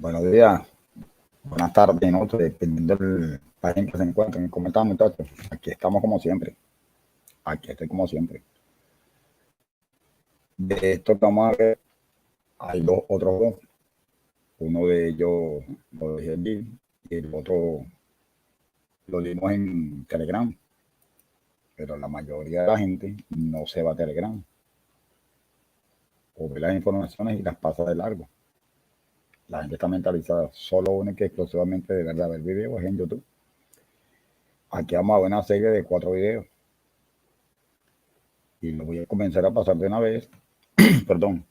Buenos días, buenas tardes, noches, dependiendo del país en que se encuentren. ¿Cómo están, muchachos? Aquí estamos como siempre. Aquí estoy como siempre. De esto que vamos a ver, hay otros dos. Uno de ellos lo dejé allí y el otro lo dimos en Telegram. Pero la mayoría de la gente no se va a Telegram. O ve las informaciones y las pasa de largo. La gente está mentalizada solo única y exclusivamente de verdad ver videos en YouTube. Aquí vamos a ver una serie de 4 videos. Y lo voy a comenzar a pasar de una vez. Perdón.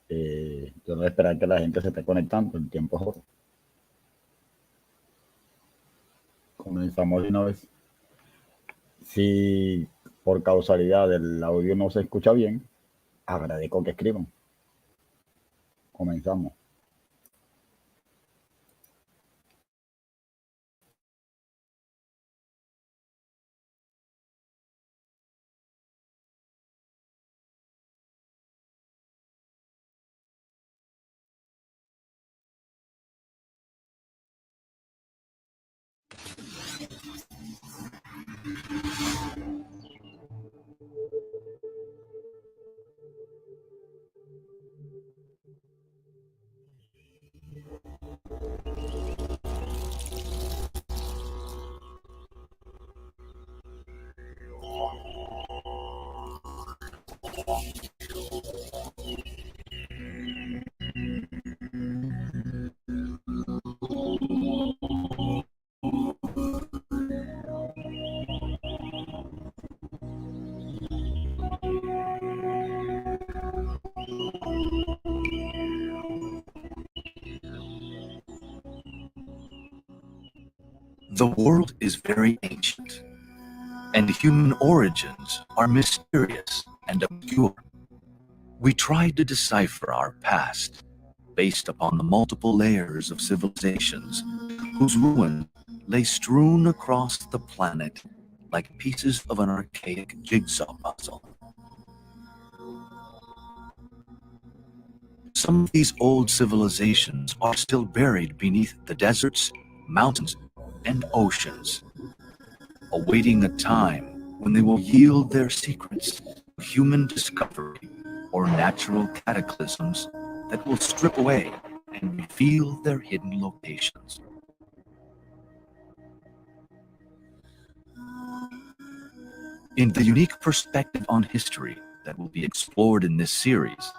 Yo no voy a esperar que la gente se esté conectando, el tiempo es oro. Comenzamos de una vez. Si por causalidad el audio no se escucha bien, agradezco que escriban. Comenzamos. The world is very ancient, and human origins are mysterious and obscure. We try to decipher our past based upon the multiple layers of civilizations whose ruins lay strewn across the planet like pieces of an archaic jigsaw puzzle. Some of these old civilizations are still buried beneath the deserts, mountains, and oceans, awaiting a time when they will yield their secrets to human discovery or natural cataclysms that will strip away and reveal their hidden locations. In the unique perspective on history that will be explored in this series,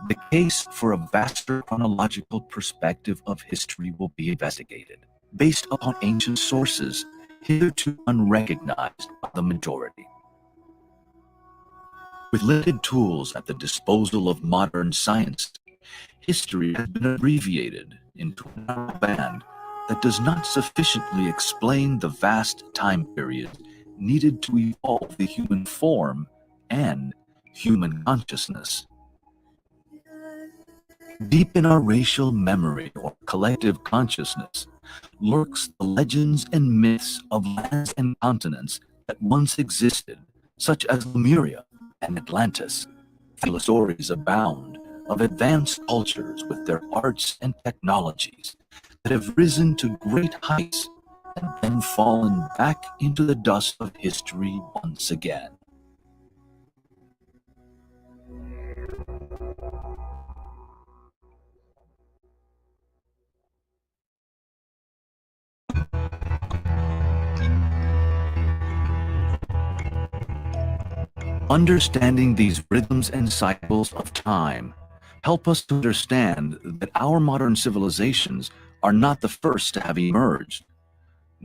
the case for a vaster chronological perspective of history will be investigated, based upon ancient sources hitherto unrecognized by the majority. With limited tools at the disposal of modern science, history has been abbreviated into a narrow band that does not sufficiently explain the vast time period needed to evolve the human form and human consciousness. Deep in our racial memory or collective consciousness lurks the legends and myths of lands and continents that once existed, such as Lemuria and Atlantis. The stories abound of advanced cultures with their arts and technologies that have risen to great heights and then fallen back into the dust of history once again. Understanding these rhythms and cycles of time help us to understand that our modern civilizations are not the first to have emerged,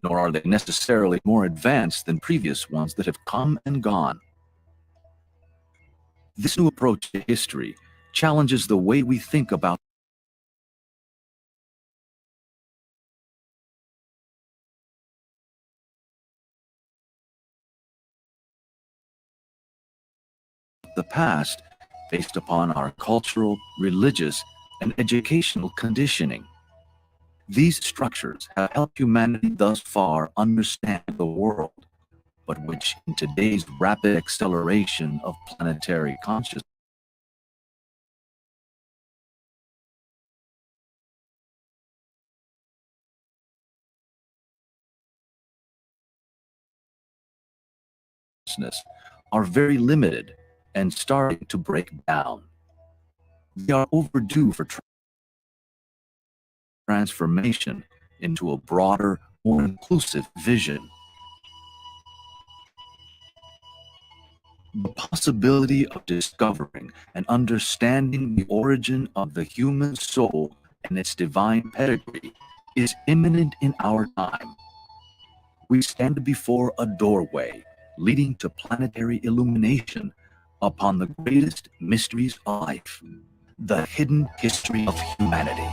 nor are they necessarily more advanced than previous ones that have come and gone. This new approach to history challenges the way we think about the past based upon our cultural, religious, and educational conditioning. These structures have helped humanity thus far understand the world, but which in today's rapid acceleration of planetary consciousness consciousness are very limited and starting to break down. They are overdue for transformation into a broader, more inclusive vision. The possibility of discovering and understanding the origin of the human soul and its divine pedigree is imminent in our time. We stand before a doorway leading to planetary illumination upon the greatest mysteries of life, the hidden history of humanity.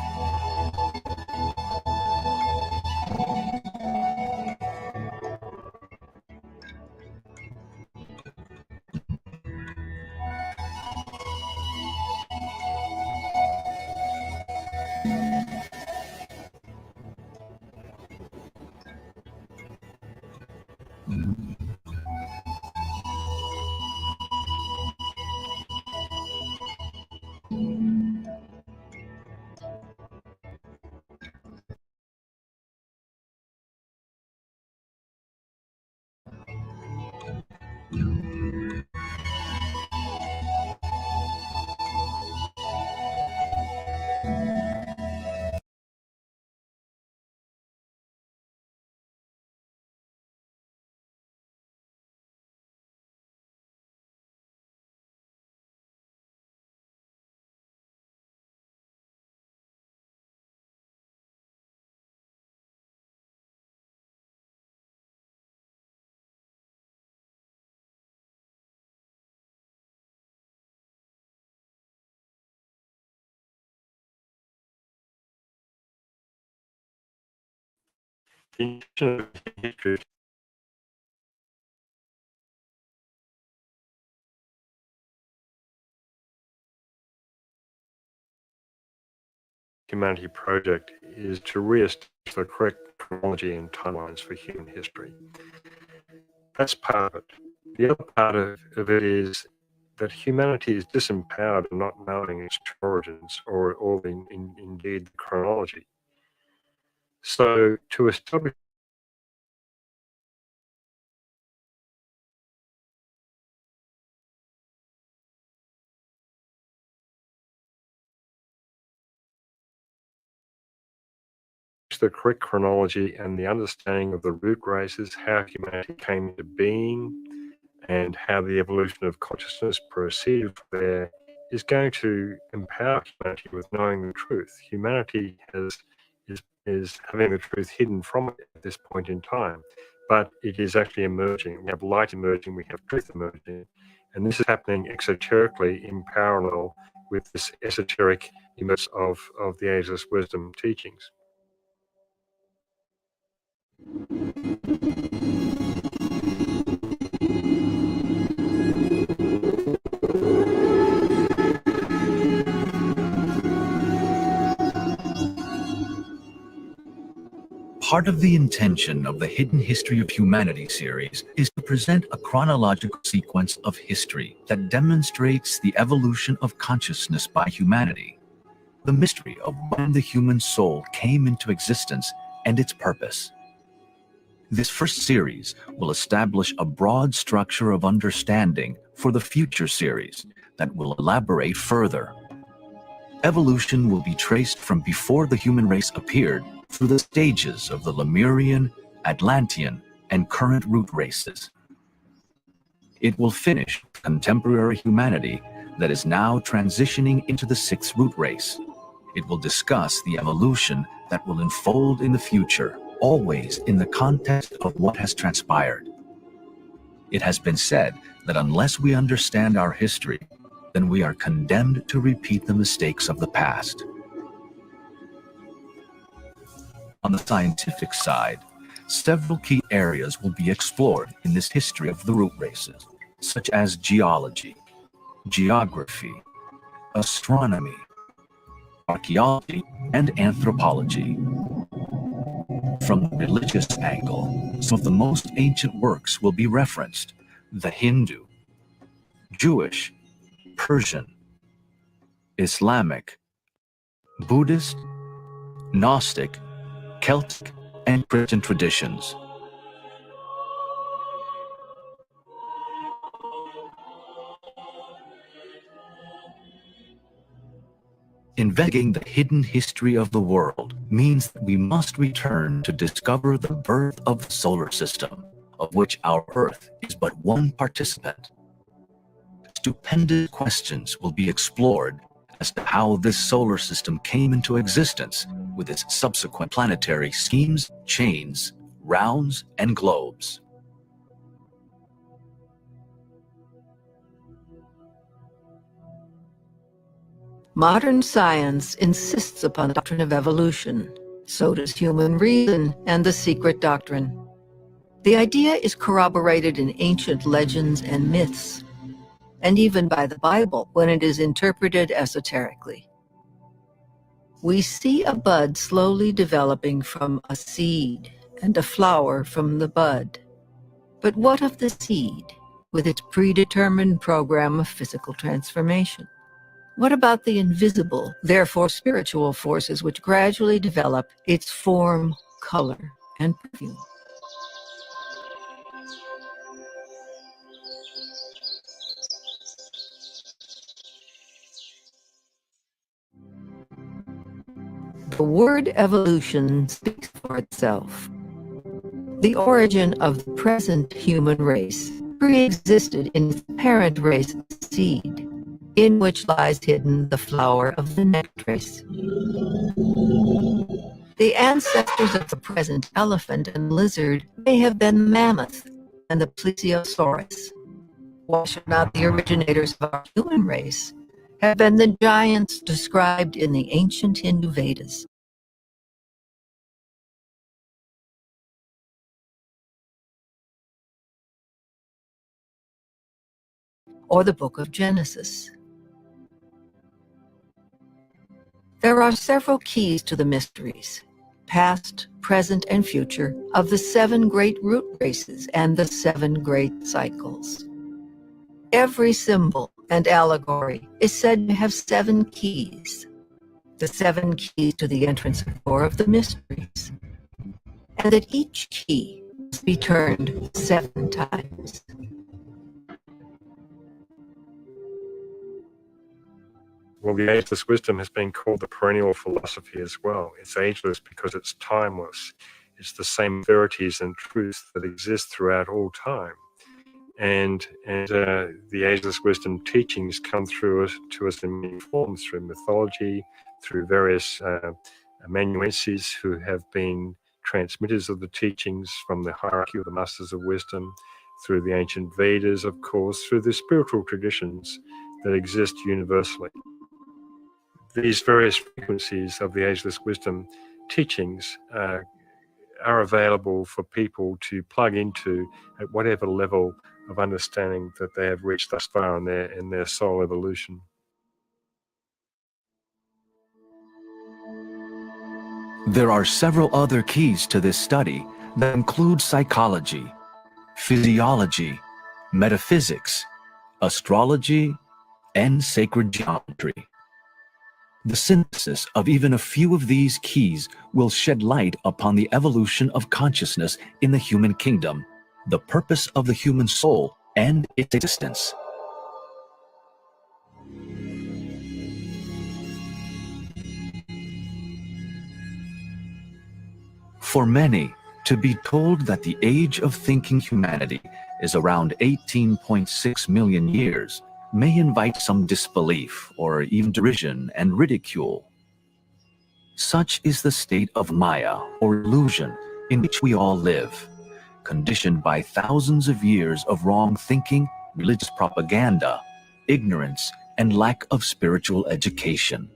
Humanity project is to re-establish the correct chronology and timelines for human history. That's part of it. The other part of it is that humanity is disempowered in not knowing its true origins or indeed the chronology. So to establish the correct chronology and the understanding of the root races, how humanity came into being, and how the evolution of consciousness proceeded from there, is going to empower humanity with knowing the truth. Humanity is having the truth hidden from it at this point in time, but it is actually emerging. We have light emerging, we have truth emerging, and this is happening exoterically in parallel with this esoteric emergence of the ageless wisdom teachings. Part of the intention of the Hidden History of Humanity series is to present a chronological sequence of history that demonstrates the evolution of consciousness by humanity, the mystery of when the human soul came into existence and its purpose. This first series will establish a broad structure of understanding for the future series that will elaborate further. Evolution will be traced from before the human race appeared through the stages of the Lemurian, Atlantean, and current root races. It will finish with contemporary humanity that is now transitioning into the sixth root race. It will discuss the evolution that will unfold in the future, always in the context of what has transpired. It has been said that unless we understand our history, then we are condemned to repeat the mistakes of the past. On the scientific side, several key areas will be explored in this history of the root races, such as geology, geography, astronomy, archaeology, and anthropology. From the religious angle, some of the most ancient works will be referenced: the Hindu, Jewish, Persian, Islamic, Buddhist, Gnostic, Celtic, and Christian traditions. Investigating the hidden history of the world means that we must return to discover the birth of the solar system, of which our Earth is but one participant. Stupendous questions will be explored as to how this solar system came into existence with its subsequent planetary schemes, chains, rounds, and globes. Modern science insists upon the doctrine of evolution. So does human reason and the secret doctrine. The idea is corroborated in ancient legends and myths, and even by the Bible when it is interpreted esoterically. We see a bud slowly developing from a seed and a flower from the bud. But what of the seed, with its predetermined program of physical transformation? What about the invisible, therefore spiritual forces which gradually develop its form, color, and perfume? The word evolution speaks for itself. The origin of the present human race pre-existed in its parent race's seed, in which lies hidden the flower of the next race. The ancestors of the present elephant and lizard may have been the mammoth and the plesiosaurus. Why should not the originators of our human race have been the giants described in the ancient Hindu Vedas? Or the book of Genesis? There are several keys to the mysteries, past, present, and future, of the 7 great root races and the 7 great cycles. Every symbol and allegory is said to have 7 keys, the 7 keys to the entrance door of the mysteries, and that each key must be turned 7 times. Well, the ageless wisdom has been called the perennial philosophy as well. It's ageless because it's timeless. It's the same verities and truths that exist throughout all time. And the ageless wisdom teachings come through to us in many forms, through mythology, through various amanuenses who have been transmitters of the teachings from the hierarchy of the masters of wisdom, through the ancient Vedas, of course, through the spiritual traditions that exist universally. These various frequencies of the ageless wisdom teachings are available for people to plug into at whatever level of understanding that they have reached thus far in their soul evolution. There are several other keys to this study that include psychology, physiology, metaphysics, astrology, and sacred geometry. The synthesis of even a few of these keys will shed light upon the evolution of consciousness in the human kingdom, the purpose of the human soul, and its existence. For many, to be told that the age of thinking humanity is around 18.6 million years may invite some disbelief or even derision and ridicule. Such is the state of Maya, or illusion, in which we all live, conditioned by thousands of years of wrong thinking, religious propaganda, ignorance, and lack of spiritual education.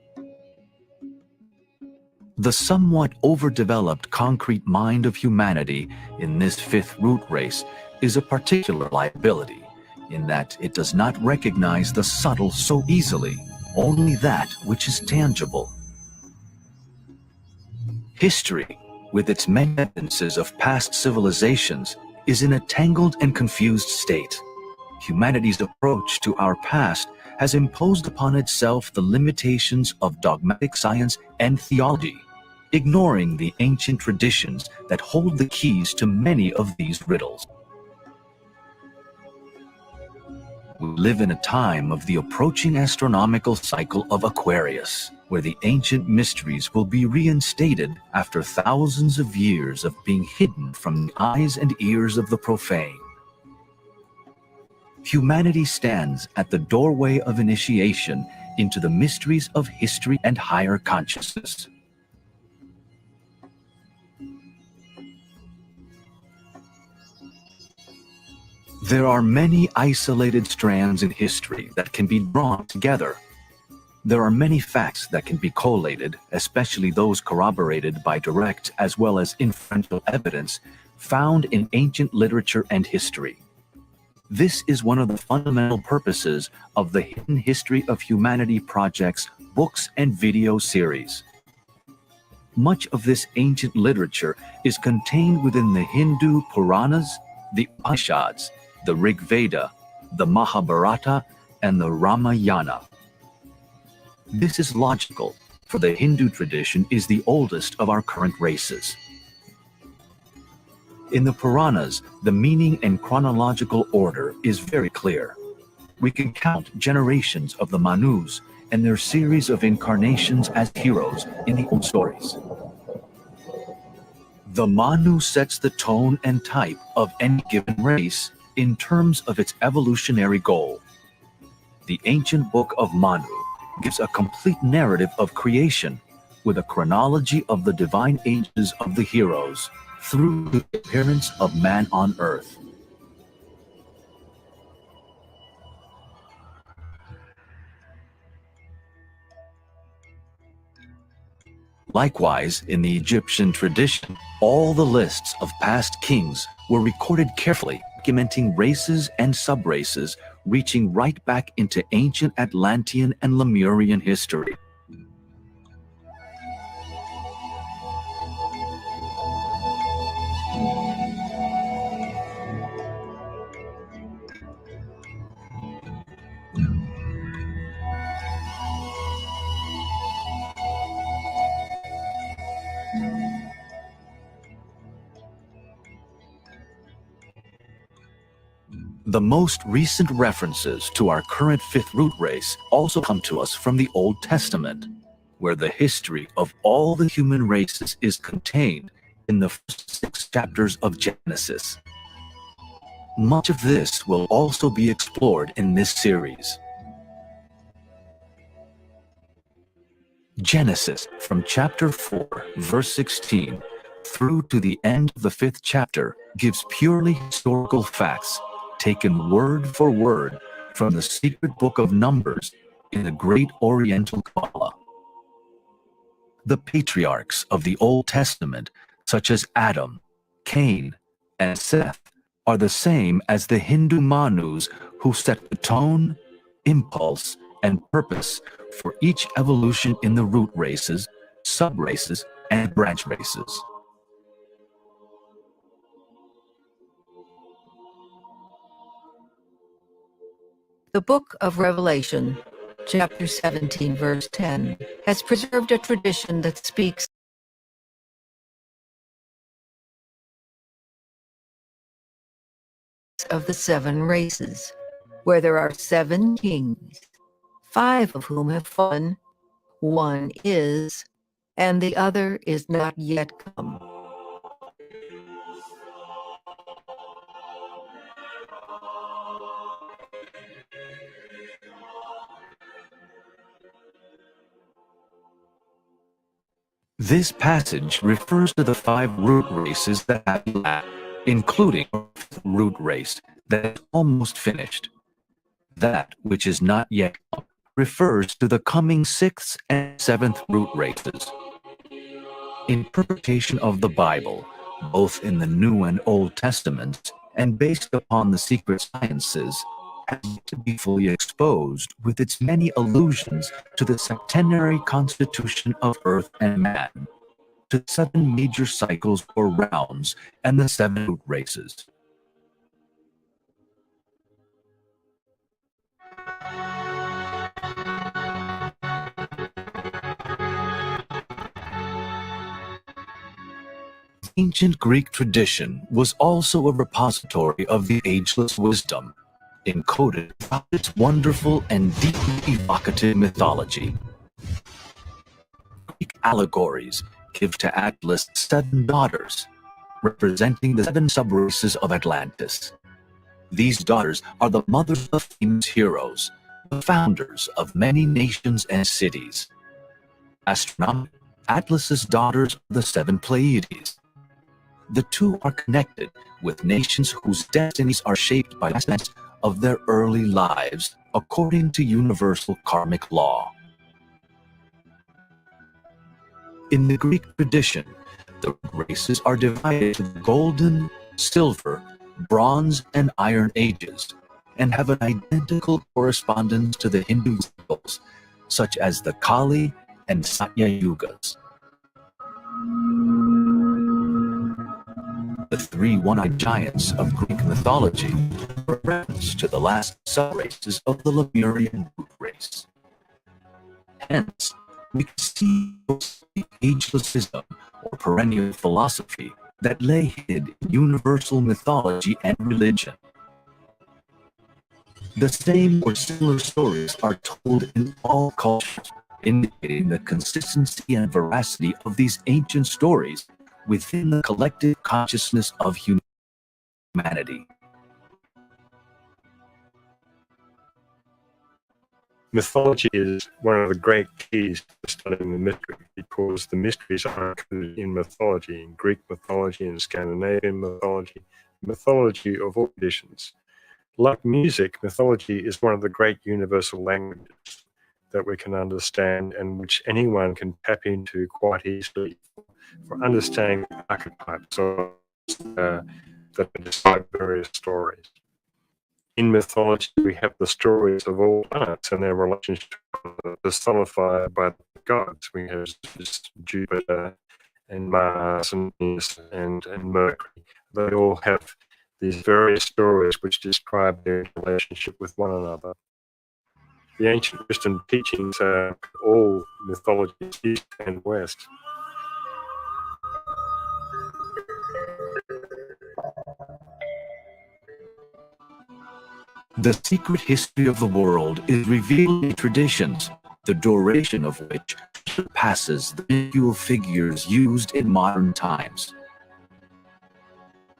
The somewhat overdeveloped concrete mind of humanity in this 5th root race is a particular liability, in that it does not recognize the subtle so easily, only that which is tangible. History, with its many evidences of past civilizations, is in a tangled and confused state. Humanity's approach to our past has imposed upon itself the limitations of dogmatic science and theology, ignoring the ancient traditions that hold the keys to many of these riddles. We live in a time of the approaching astronomical cycle of Aquarius, where the ancient mysteries will be reinstated after thousands of years of being hidden from the eyes and ears of the profane. Humanity stands at the doorway of initiation into the mysteries of history and higher consciousness. There are many isolated strands in history that can be drawn together. There are many facts that can be collated, especially those corroborated by direct as well as inferential evidence found in ancient literature and history. This is one of the fundamental purposes of the Hidden History of Humanity Project's books and video series. Much of this ancient literature is contained within the Hindu Puranas, the Upanishads, the Rig Veda, the Mahabharata, and the Ramayana. This is logical, for the Hindu tradition is the oldest of our current races. In the Puranas, the meaning and chronological order is very clear. We can count generations of the Manus and their series of incarnations as heroes in the old stories. The Manu sets the tone and type of any given race in terms of its evolutionary goal. The ancient book of Manu gives a complete narrative of creation with a chronology of the divine ages of the heroes through the appearance of man on earth. Likewise, in the Egyptian tradition, all the lists of past kings were recorded carefully, documenting races and subraces, reaching right back into ancient Atlantean and Lemurian history. The most recent references to our current fifth root race also come to us from the Old Testament, where the history of all the human races is contained in the first 6 chapters of Genesis. Much of this will also be explored in this series. Genesis, from chapter 4, verse 16, through to the end of the 5th chapter, gives purely historical facts taken word for word from the secret book of Numbers in the Great Oriental Kabbalah. The patriarchs of the Old Testament, such as Adam, Cain, and Seth, are the same as the Hindu Manus who set the tone, impulse, and purpose for each evolution in the root races, subraces, and branch races. The Book of Revelation, chapter 17, verse 10, has preserved a tradition that speaks of the 7 races, where there are 7 kings, 5 of whom have fallen, 1 is, and the other is not yet come. This passage refers to the 5 root races that have elapsed, including the 5th root race that is almost finished. That which is not yet come refers to the coming 6th and 7th root races. Interpretation of the Bible, both in the New and Old Testaments, and based upon the secret sciences, has to be fully exposed with its many allusions to the septenary constitution of earth and man, to 7 major cycles or rounds, and the 7 root races. Ancient Greek tradition was also a repository of the ageless wisdom, encoded throughout its wonderful and deeply evocative mythology. Greek allegories give to Atlas 7 daughters, representing the 7 subraces of Atlantis. These daughters are the mothers of famous heroes, the founders of many nations and cities. Astronomically, Atlas's daughters are the 7 Pleiades. The two are connected with nations whose destinies are shaped by events of their early lives, according to universal karmic law. In the Greek tradition, the races are divided into the Golden, Silver, Bronze, and Iron Ages, and have an identical correspondence to the Hindu cycles, such as the Kali and Satya Yugas. The 3 one-eyed giants of Greek mythology are a reference to the last sub-races of the Lemurian root race. Hence, we can see the ageless wisdom or perennial philosophy that lay hid in universal mythology and religion. The same or similar stories are told in all cultures, indicating the consistency and veracity of these ancient stories within the collective consciousness of humanity. Mythology is one of the great keys to studying the mystery, because the mysteries are included in mythology, in Greek mythology, in Scandinavian mythology, mythology of all traditions. Like music, mythology is one of the great universal languages that we can understand and which anyone can tap into quite easily for understanding archetypes that describe various stories. In mythology, we have the stories of all planets and their relationship personified by the gods. We have Jupiter and Mars and Venus and Mercury. They all have these various stories which describe their relationship with one another. The ancient Christian teachings are all mythologies, East and West. The secret history of the world is revealed in traditions, the duration of which surpasses the minuscule figures used in modern times.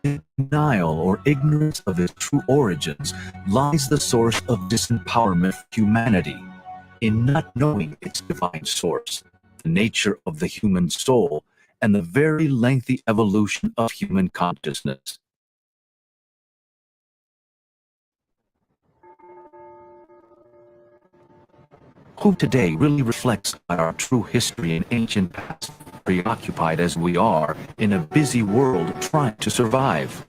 In denial or ignorance of its true origins lies the source of disempowerment for humanity, in not knowing its divine source, the nature of the human soul, and the very lengthy evolution of human consciousness. Who today really reflects on our true history and ancient past, preoccupied as we are in a busy world trying to survive?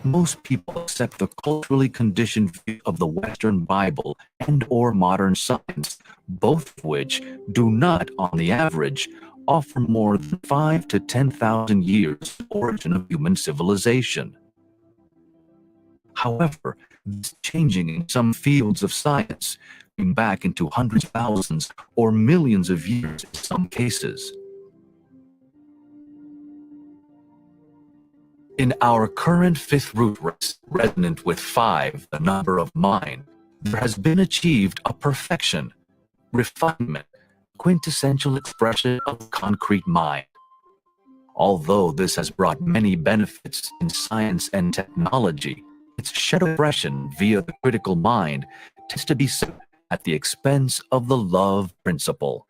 Most people accept the culturally conditioned view of the Western Bible and or modern science, both of which do not, on the average, offer more than 5,000 to 10,000 years of the origin of human civilization. However, this is changing in some fields of science, going back into hundreds of thousands or millions of years in some cases. In our current 5th root race, resonant with 5, the number of mind, there has been achieved a perfection, refinement, quintessential expression of concrete mind. Although this has brought many benefits in science and technology, its shadow expression via the critical mind tends to be set at the expense of the love principle.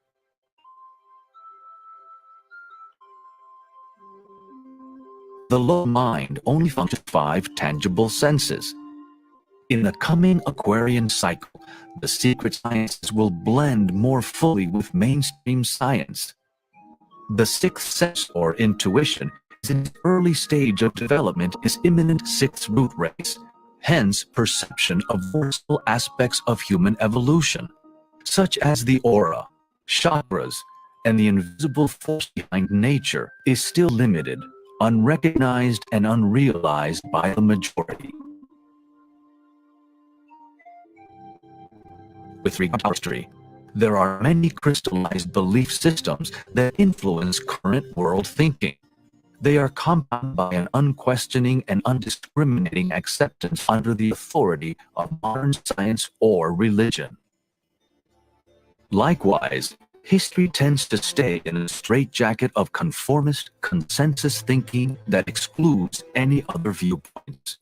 The low mind only functions 5 tangible senses. In the coming Aquarian cycle, the secret sciences will blend more fully with mainstream science. The 6th sense, or intuition, is in its early stage of development in its imminent 6th root race, hence perception of universal aspects of human evolution, such as the aura, chakras, and the invisible force behind nature, is still limited, unrecognized, and unrealized by the majority. With regard to history, there are many crystallized belief systems that influence current world thinking. They are compounded by an unquestioning and undiscriminating acceptance under the authority of modern science or religion. Likewise, history tends to stay in a straitjacket of conformist consensus thinking that excludes any other viewpoints.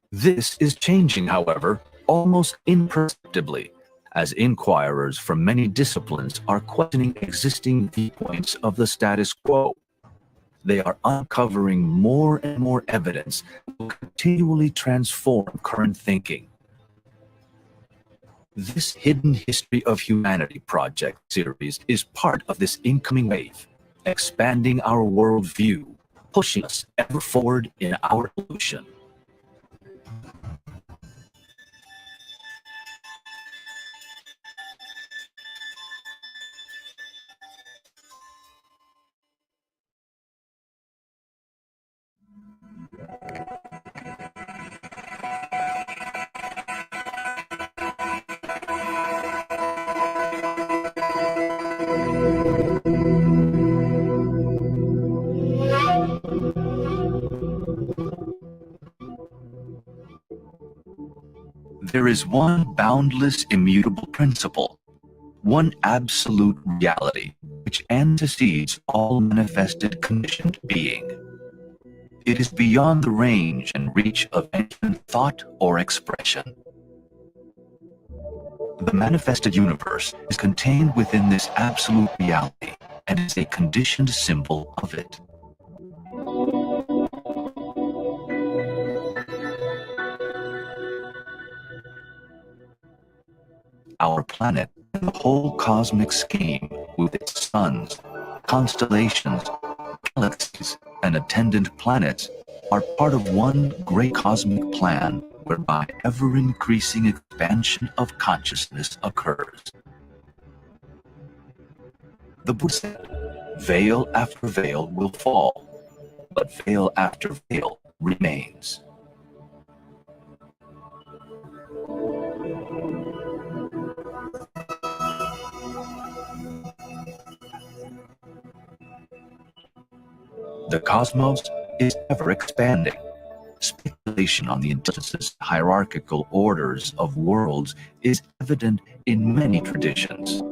This is changing, however, almost imperceptibly, as inquirers from many disciplines are questioning existing viewpoints of the status quo. They are uncovering more and more evidence that will continually transform current thinking. This Hidden History of Humanity project series is part of this incoming wave, expanding our worldview, pushing us ever forward in our evolution. There is one boundless, immutable principle, one absolute reality, which antecedes all manifested conditioned being. It is beyond the range and reach of any thought or expression. The manifested universe is contained within this absolute reality and is a conditioned symbol of it. Our planet and the whole cosmic scheme, with its suns, constellations, galaxies, and attendant planets, are part of one great cosmic plan whereby ever-increasing expansion of consciousness occurs. The Buddha said, "Veil after veil will fall, but veil after veil remains." The cosmos is ever expanding. Speculation on the intelligence's hierarchical orders of worlds is evident in many traditions.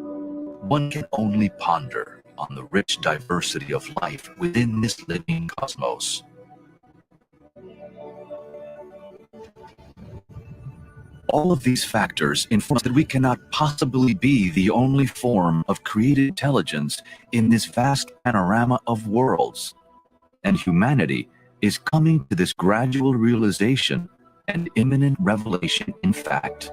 One can only ponder on the rich diversity of life within this living cosmos. All of these factors inform us that we cannot possibly be the only form of created intelligence in this vast panorama of worlds. And humanity is coming to this gradual realization and imminent revelation in fact.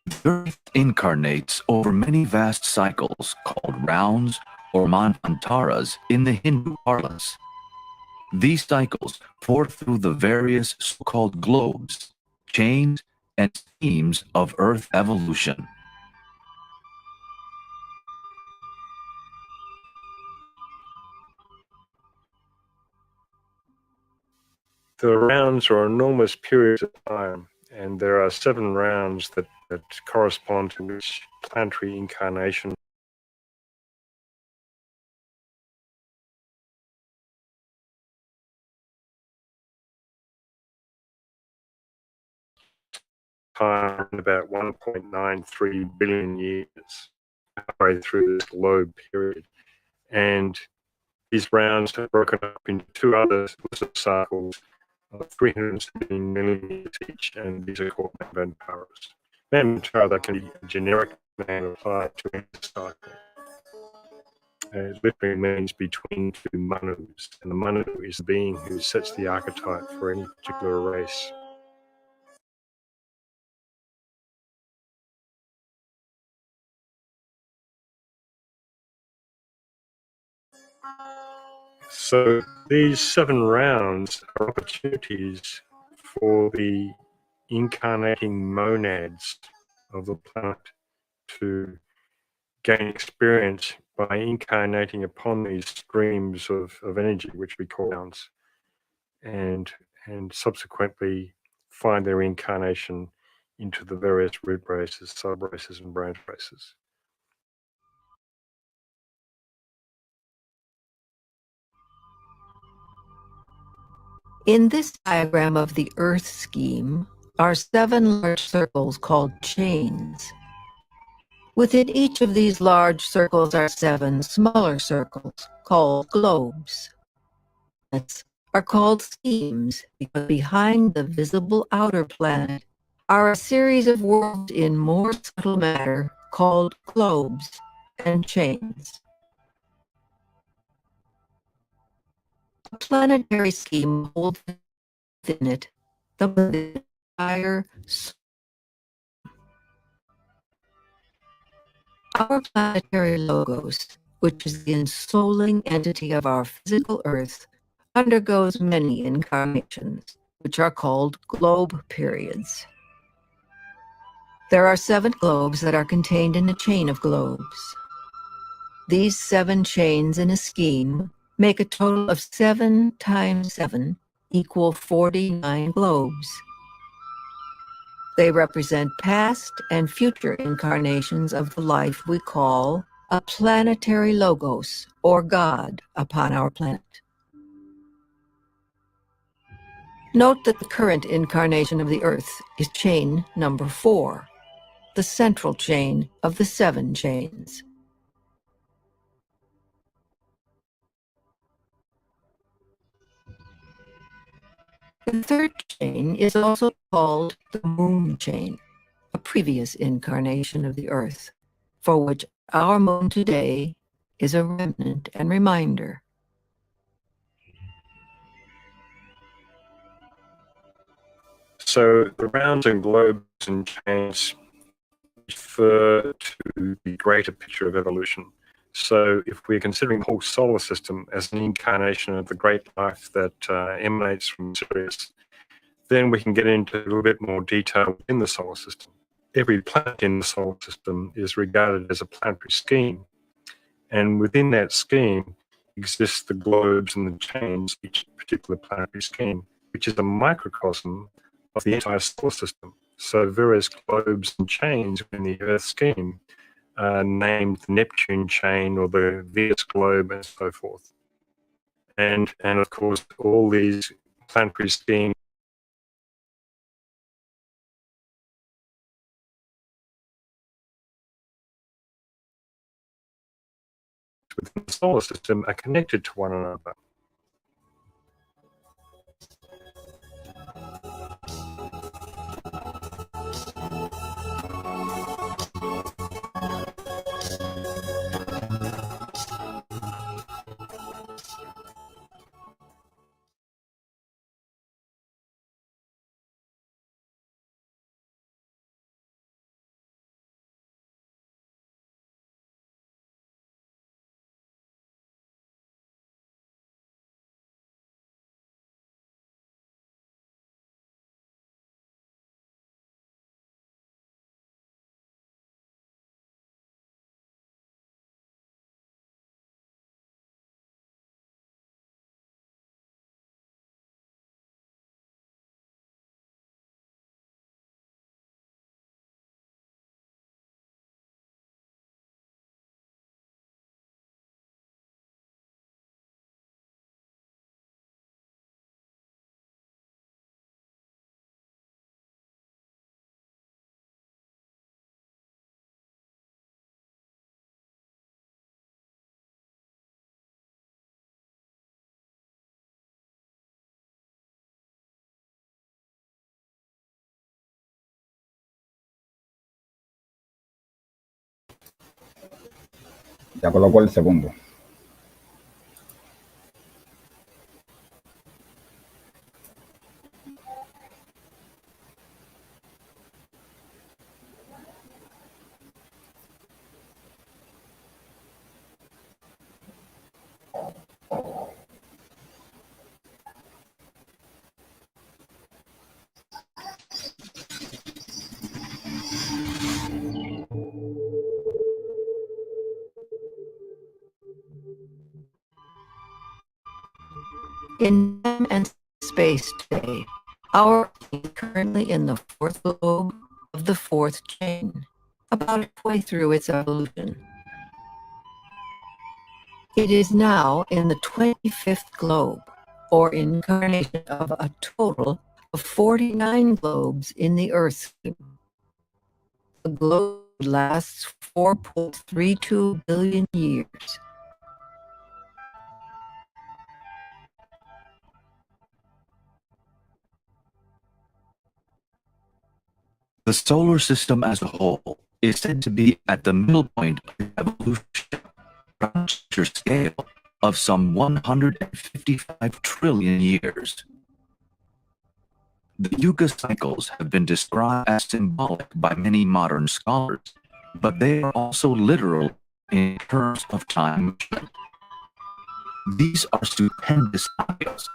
The Earth incarnates over many vast cycles called rounds or manvantaras in the Hindu parlance. These cycles pour through the various so-called globes, chains, and schemes of Earth evolution. The rounds are enormous periods of time, and there are 7 rounds that correspond to each planetary incarnation. Time about 1.93 billion years, halfway through this globe period. And these rounds are broken up into 2 other cycles of 317 million years each, and these are called Manvantaras. Manvantara, that can be a generic name applied to any cycle. It literally means between 2 manus, and the manu is the being who sets the archetype for any particular race. So these 7 rounds are opportunities for the incarnating monads of the planet to gain experience by incarnating upon these streams of energy, which we call rounds, and subsequently find their incarnation into the various root races, sub races, and branch races. In this diagram of the Earth scheme are 7 large circles called chains. Within each of these large circles are 7 smaller circles called globes. Planets are called schemes because behind the visible outer planet are a series of worlds in more subtle matter called globes and chains. A planetary scheme holds within it the entire Our planetary logos, which is the ensouling entity of our physical Earth, undergoes many incarnations, which are called globe periods. There are 7 globes that are contained in a chain of globes. These 7 chains in a scheme make a total of 7 times 7 equal 49 globes. They represent past and future incarnations of the life we call a planetary logos, or God, upon our planet. Note that the current incarnation of the Earth is chain number 4, the central chain of the 7 chains. The third chain is also called the moon chain, a previous incarnation of the Earth, for which our moon today is a remnant and reminder. So the rounds and globes and chains refer to the greater picture of evolution. So if we're considering the whole solar system as an incarnation of the great life that emanates from Sirius, then we can get into a little bit more detail in the solar system. Every planet in the solar system is regarded as a planetary scheme, and within that scheme exists the globes and the chains, each particular planetary scheme, which is a microcosm of the entire solar system. So various globes and chains within the Earth scheme are named the Neptune chain or the Venus globe and so forth. And of course, all these planetary schemes within the solar system are connected to one another. Ya colocó el segundo. In time and space today, our plane is currently in the fourth globe of the fourth chain, about halfway through its evolution. It is now in the 25th globe, or incarnation of a total of 49 globes in the Earth scheme. The globe lasts 4.32 billion years. The solar system as a whole is said to be at the middle point of evolution on a larger scale of some 155 trillion years. The Yuga cycles have been described as symbolic by many modern scholars, but they are also literal in terms of time. These are stupendous cycles.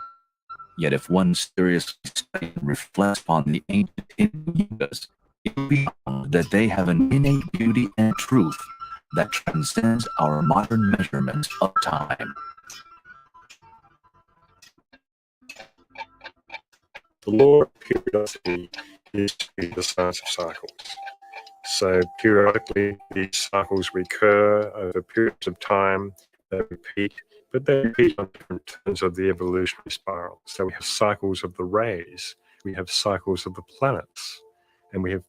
Yet if one seriously studies and reflects upon the ancient Hindu Yugas, it will be found that they have an innate beauty and truth that transcends our modern measurements of time. The law of periodicity is to be the science of cycles. So periodically, these cycles recur over periods of time, they repeat, but they repeat on different turns of the evolutionary spiral. So we have cycles of the rays, we have cycles of the planets, and we have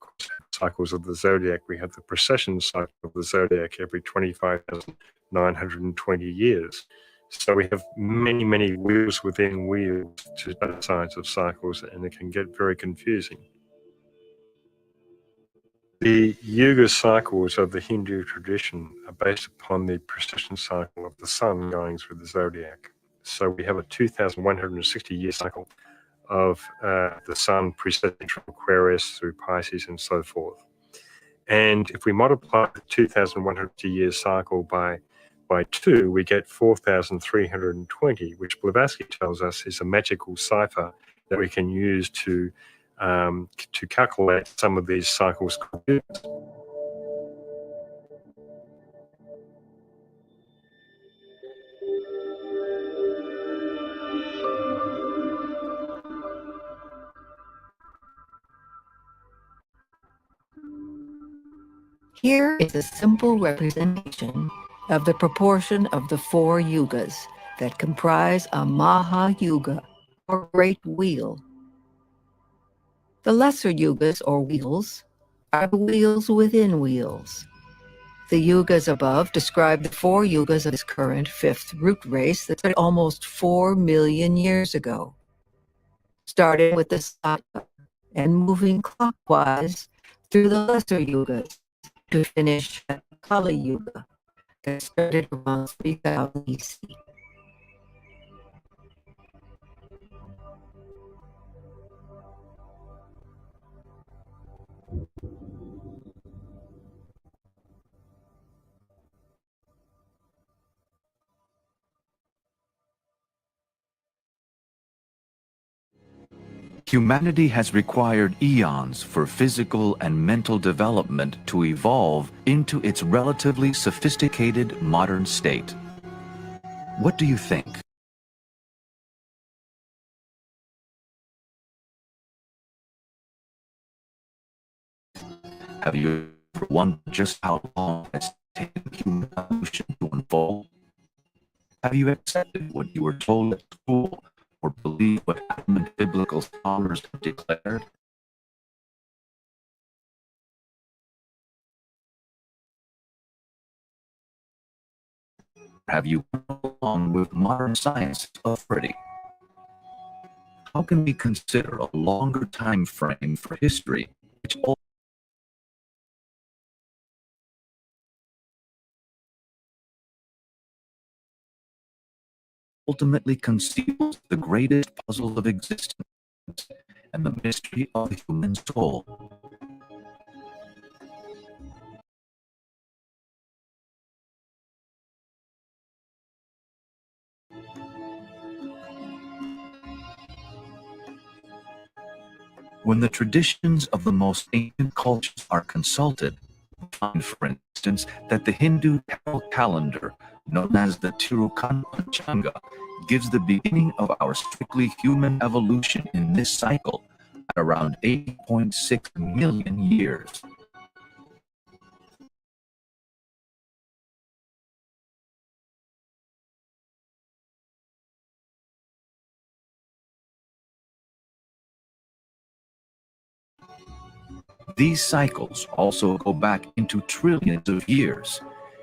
cycles of the zodiac. We have the precession cycle of the zodiac every 25,920 years. So we have many, many wheels within wheels to the science of cycles, and it can get very confusing. The Yuga cycles of the Hindu tradition are based upon the precession cycle of the sun going through the zodiac. So we have a 2,160-year cycle of the sun preceding from Aquarius through Pisces and so forth. And if we multiply the 2,160-year cycle by 2, we get 4,320, which Blavatsky tells us is a magical cipher that we can use to calculate some of these cycles. Here is a simple representation of the proportion of the four yugas that comprise a Maha Yuga, or Great Wheel. The lesser yugas, or wheels, are the wheels within wheels. The yugas above describe the four yugas of this current fifth root race that started almost 4 million years ago, starting with the Satya and moving clockwise through the lesser yugas to finish at the Kali Yuga that started around 3000 BC. Humanity has required eons for physical and mental development to evolve into its relatively sophisticated modern state. What do you think? Have you ever wondered just how long it's taken human evolution to unfold? Have you accepted what you were told at school or believed what adamant biblical scholars have declared? Have you gone along with modern science authority? How can we consider a longer time frame for history, which ultimately conceals the greatest puzzle of existence and the mystery of the human soul. When the traditions of the most ancient cultures are consulted, we find, for instance, that the Hindu calendar, known as the Tirukana Panchanga, gives the beginning of our strictly human evolution in this cycle at around 8.6 million years. These cycles also go back into trillions of years,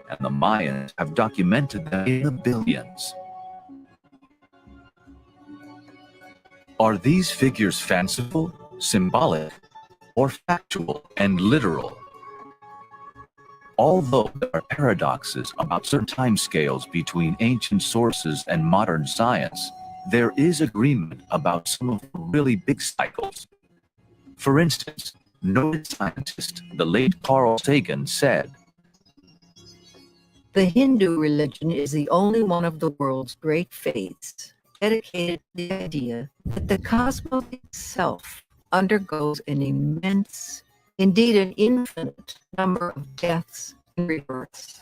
and the Mayans have documented them in the billions. Are these figures fanciful, symbolic, or factual and literal? Although there are paradoxes about certain timescales between ancient sources and modern science, there is agreement about some of the really big cycles. For instance, noted scientist, the late Carl Sagan, said, The Hindu religion is the only one of the world's great faiths dedicated to the idea that the cosmos itself undergoes an immense, indeed an infinite, number of deaths and rebirths.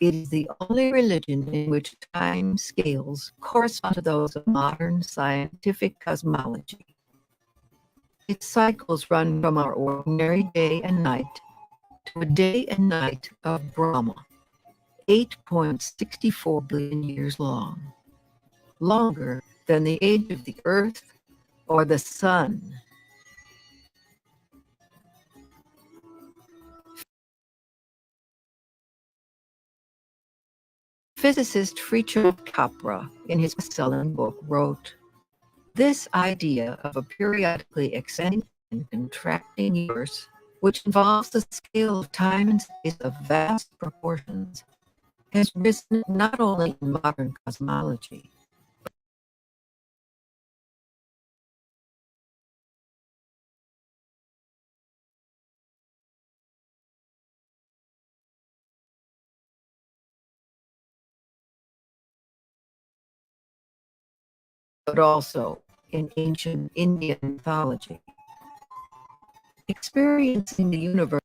It is the only religion in which time scales correspond to those of modern scientific cosmology. Its cycles run from our ordinary day and night to a day and night of Brahma, 8.64 billion years long, longer than the age of the Earth or the Sun. Physicist Fritjof Capra, in his best-selling book, wrote, "This idea of a periodically extending and contracting universe, which involves the scale of time and space of vast proportions, has risen not only in modern cosmology, but also in ancient Indian mythology. Experiencing the universe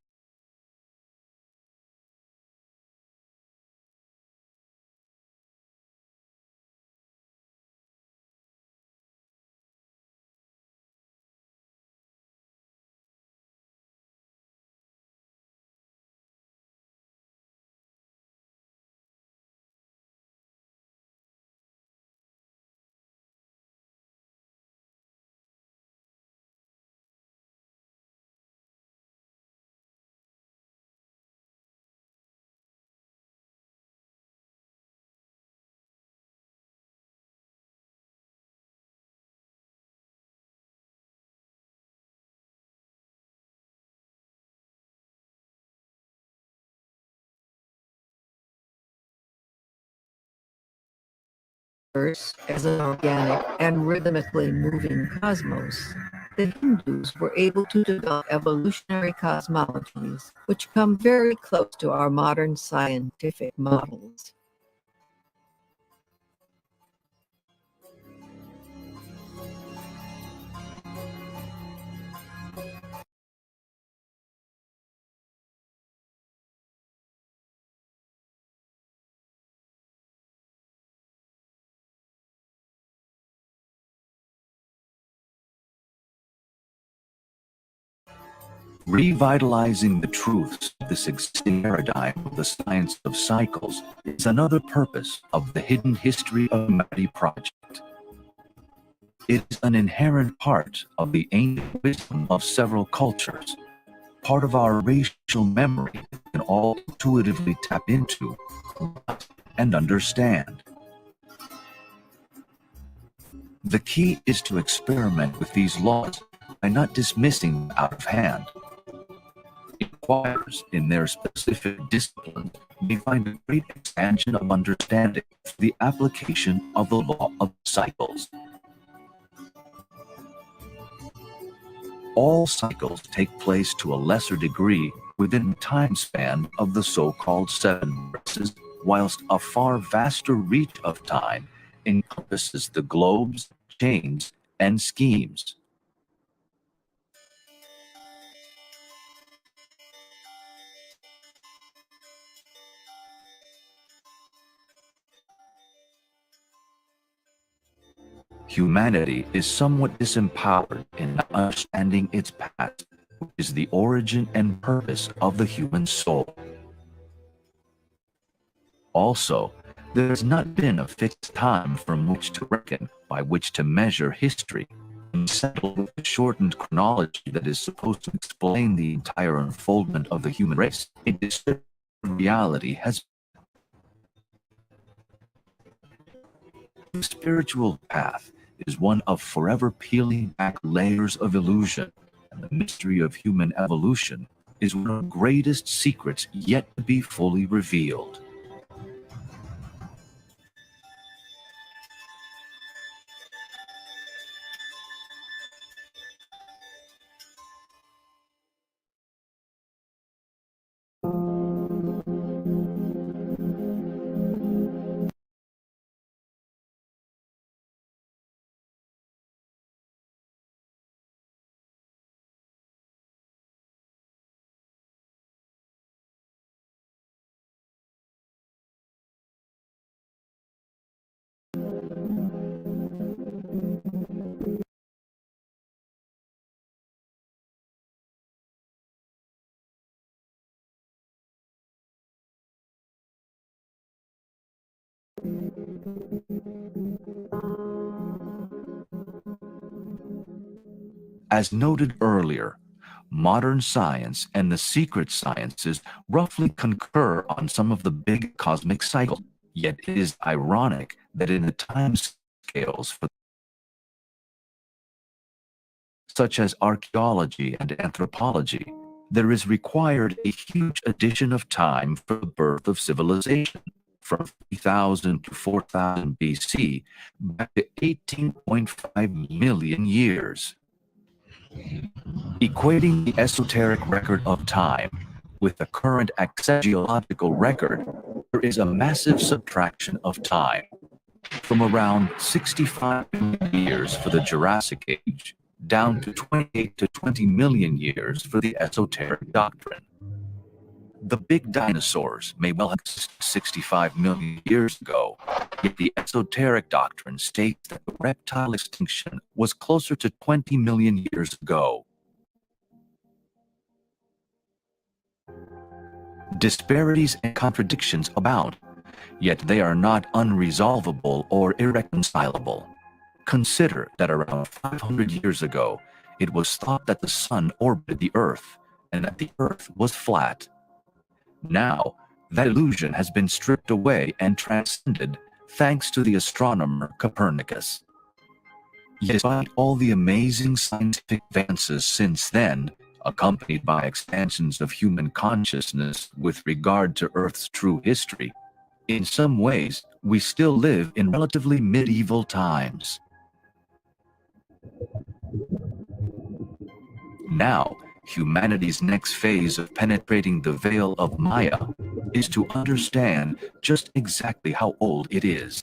as an organic and rhythmically moving cosmos, the Hindus were able to develop evolutionary cosmologies which come very close to our modern scientific models. revitalizing the truths of this existing paradigm of the science of cycles is another purpose of the Hidden History of Humanity project. It is an inherent part of the ancient wisdom of several cultures, part of our racial memory we can all intuitively tap into and understand. The key is to experiment with these laws by not dismissing them out of hand. inquirers in their specific disciplines may find a great expansion of understanding through the application of the law of cycles. All cycles take place to a lesser degree within the time span of the so-called 7 verses, whilst a far vaster reach of time encompasses the globes, chains, and schemes. Humanity is somewhat disempowered in not understanding its past, which is the origin and purpose of the human soul. Also, there has not been a fixed time from which to reckon, by which to measure history, and settle with the shortened chronology that is supposed to explain the entire unfoldment of the human race. A distorted reality has. The spiritual path is one of forever peeling back layers of illusion, and the mystery of human evolution is one of the greatest secrets yet to be fully revealed. As noted earlier, modern science and the secret sciences roughly concur on some of the big cosmic cycles, yet it is ironic that in the time scales for such as archaeology and anthropology, there is required a huge addition of time for the birth of civilization, from 3000 to 4000 BC back to 18.5 million years. Equating the esoteric record of time with the current axiological record, there is a massive subtraction of time, from around 65 million years for the Jurassic Age, down to 28 to 20 million years for the esoteric doctrine. The big dinosaurs may well have existed 65 million years ago, yet the esoteric doctrine states that the reptile extinction was closer to 20 million years ago. Disparities and contradictions abound, yet they are not unresolvable or irreconcilable. Consider that around 500 years ago, it was thought that the sun orbited the Earth and that the Earth was flat. Now, that illusion has been stripped away and transcended thanks to the astronomer Copernicus. Yet, despite all the amazing scientific advances since then, accompanied by expansions of human consciousness with regard to Earth's true history, in some ways, we still live in relatively medieval times. Now, humanity's next phase of penetrating the veil of Maya is to understand just exactly how old it is.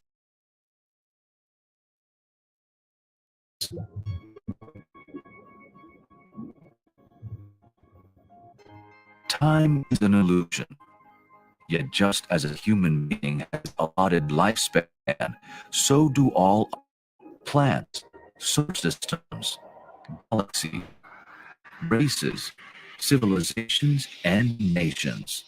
Time is an illusion. Yet just as a human being has allotted lifespan, so do all plants, solar systems, galaxies, races, civilizations, and nations.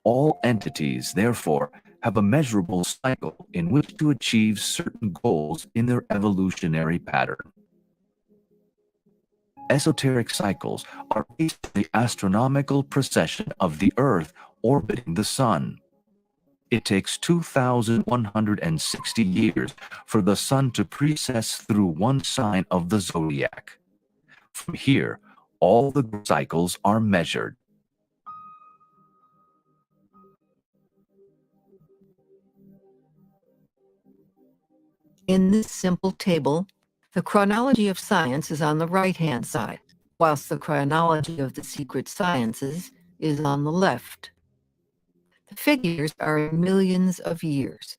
All entities, therefore, have a measurable cycle in which to achieve certain goals in their evolutionary pattern. Esoteric cycles are based on the astronomical precession of the Earth orbiting the Sun. It takes 2,160 years for the Sun to precess through one sign of the zodiac. From here, all the cycles are measured. In this simple table, the chronology of science is on the right-hand side, whilst the chronology of the secret sciences is on the left. The figures are in millions of years.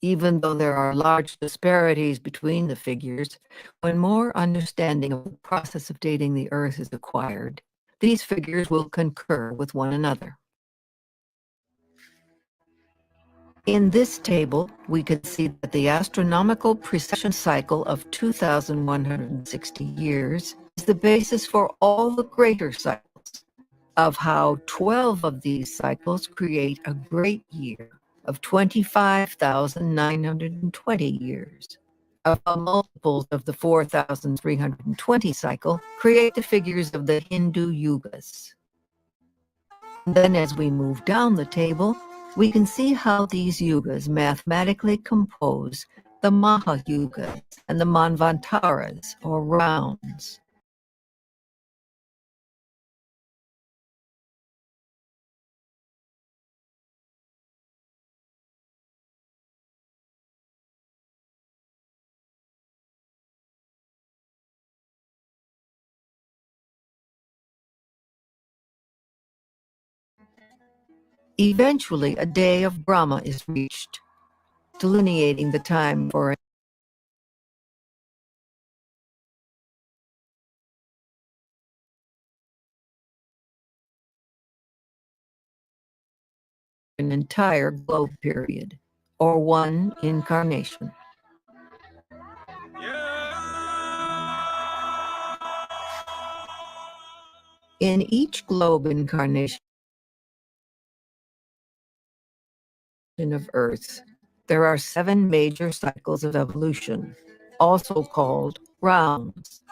Even though there are large disparities between the figures, when more understanding of the process of dating the Earth is acquired, these figures will concur with one another. In this table, we can see that the astronomical precession cycle of 2,160 years is the basis for all the greater cycles, of how 12 of these cycles create a great year of 25,920 years. Of how multiples of the 4,320 cycle create the figures of the Hindu yugas. Then as we move down the table, we can see how these yugas mathematically compose the Mahayugas and the Manvantaras, or rounds. Eventually, a day of Brahma is reached, delineating the time for an entire globe period, or one incarnation. In each globe incarnation of Earth, there are 7 major cycles of evolution, also called rounds.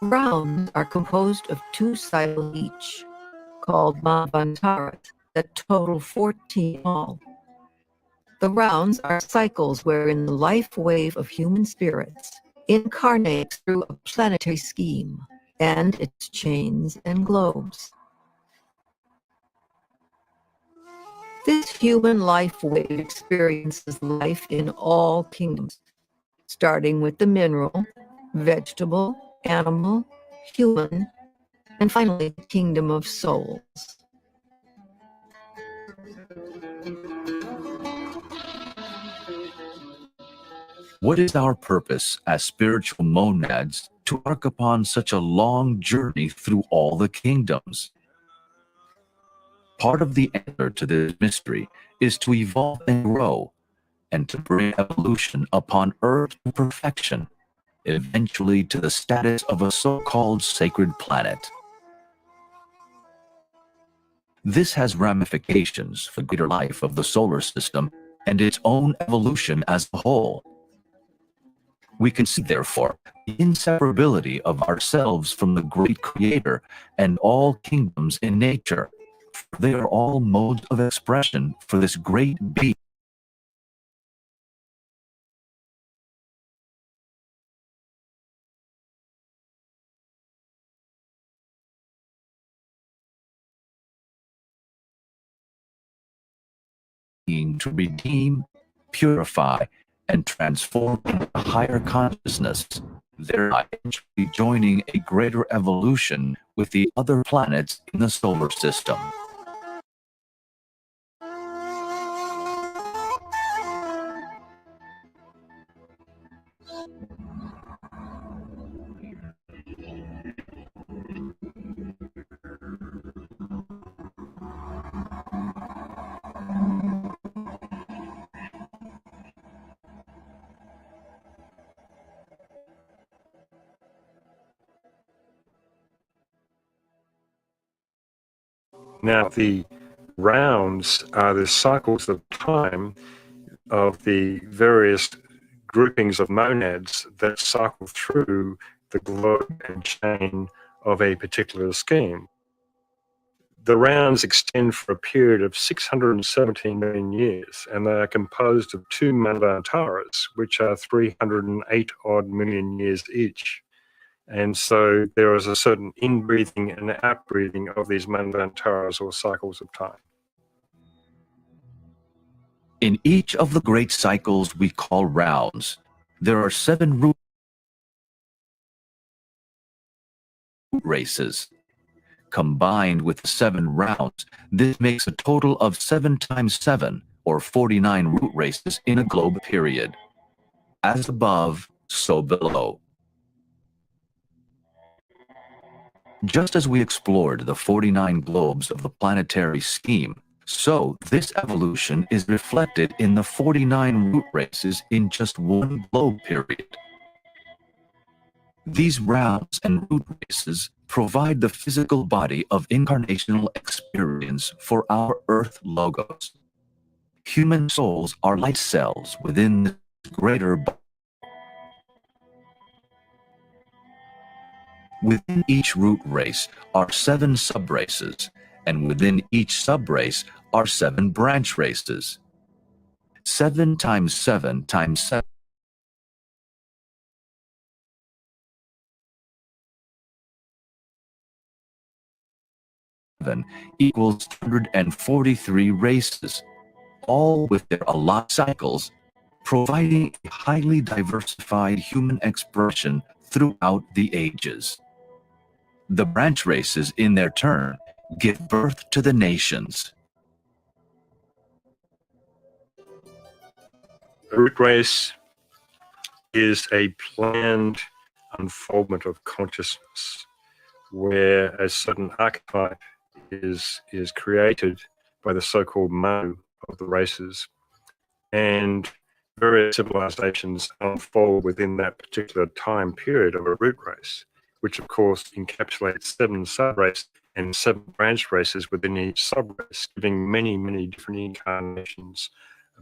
Rounds are composed of 2 cycles each, called Manvantaras, that total 14 in all. The rounds are cycles wherein the life wave of human spirits incarnates through a planetary scheme and its chains and globes. This human life wave experiences life in all kingdoms, starting with the mineral, vegetable, animal, human, and finally the kingdom of souls. What is our purpose as spiritual monads to embark upon such a long journey through all the kingdoms? Part of the answer to this mystery is to evolve and grow, and to bring evolution upon Earth to perfection, eventually to the status of a so-called sacred planet. This has ramifications for the greater life of the solar system and its own evolution as a whole. We can see, therefore, the inseparability of ourselves from the great Creator and all kingdoms in nature. They are all modes of expression for this great being. To redeem, purify, and transform into a higher consciousness, thereby joining a greater evolution with the other planets in the solar system. Now, the rounds are the cycles of time of the various groupings of monads that cycle through the globe and chain of a particular scheme. The rounds extend for a period of 617 million years, and they are composed of 2 Manvantaras, which are 308 odd million years each. And so there is a certain inbreathing and outbreathing of these manvantaras, or cycles of time. In each of the great cycles we call rounds, there are 7 root races. Combined with the 7 rounds, this makes a total of 7 times 7, or 49 root races in a globe period. As above, so below. Just as we explored the 49 globes of the planetary scheme, so this evolution is reflected in the 49 root races in just one globe period. These rounds and root races provide the physical body of incarnational experience for our Earth logos. Human souls are light cells within this greater body. Within each root race are 7 subraces, and within each subrace are 7 branch races. 7 times 7 times 7 equals 143 races, all with their allotted cycles, providing a highly diversified human expression throughout the ages. The branch races, in their turn, give birth to the nations. A root race is a planned unfoldment of consciousness, where a certain archetype is created by the so-called manu of the races, and various civilizations unfold within that particular time period of a root race, which of course encapsulates 7 subraces and 7 branch races within each subrace, giving many, many different incarnations,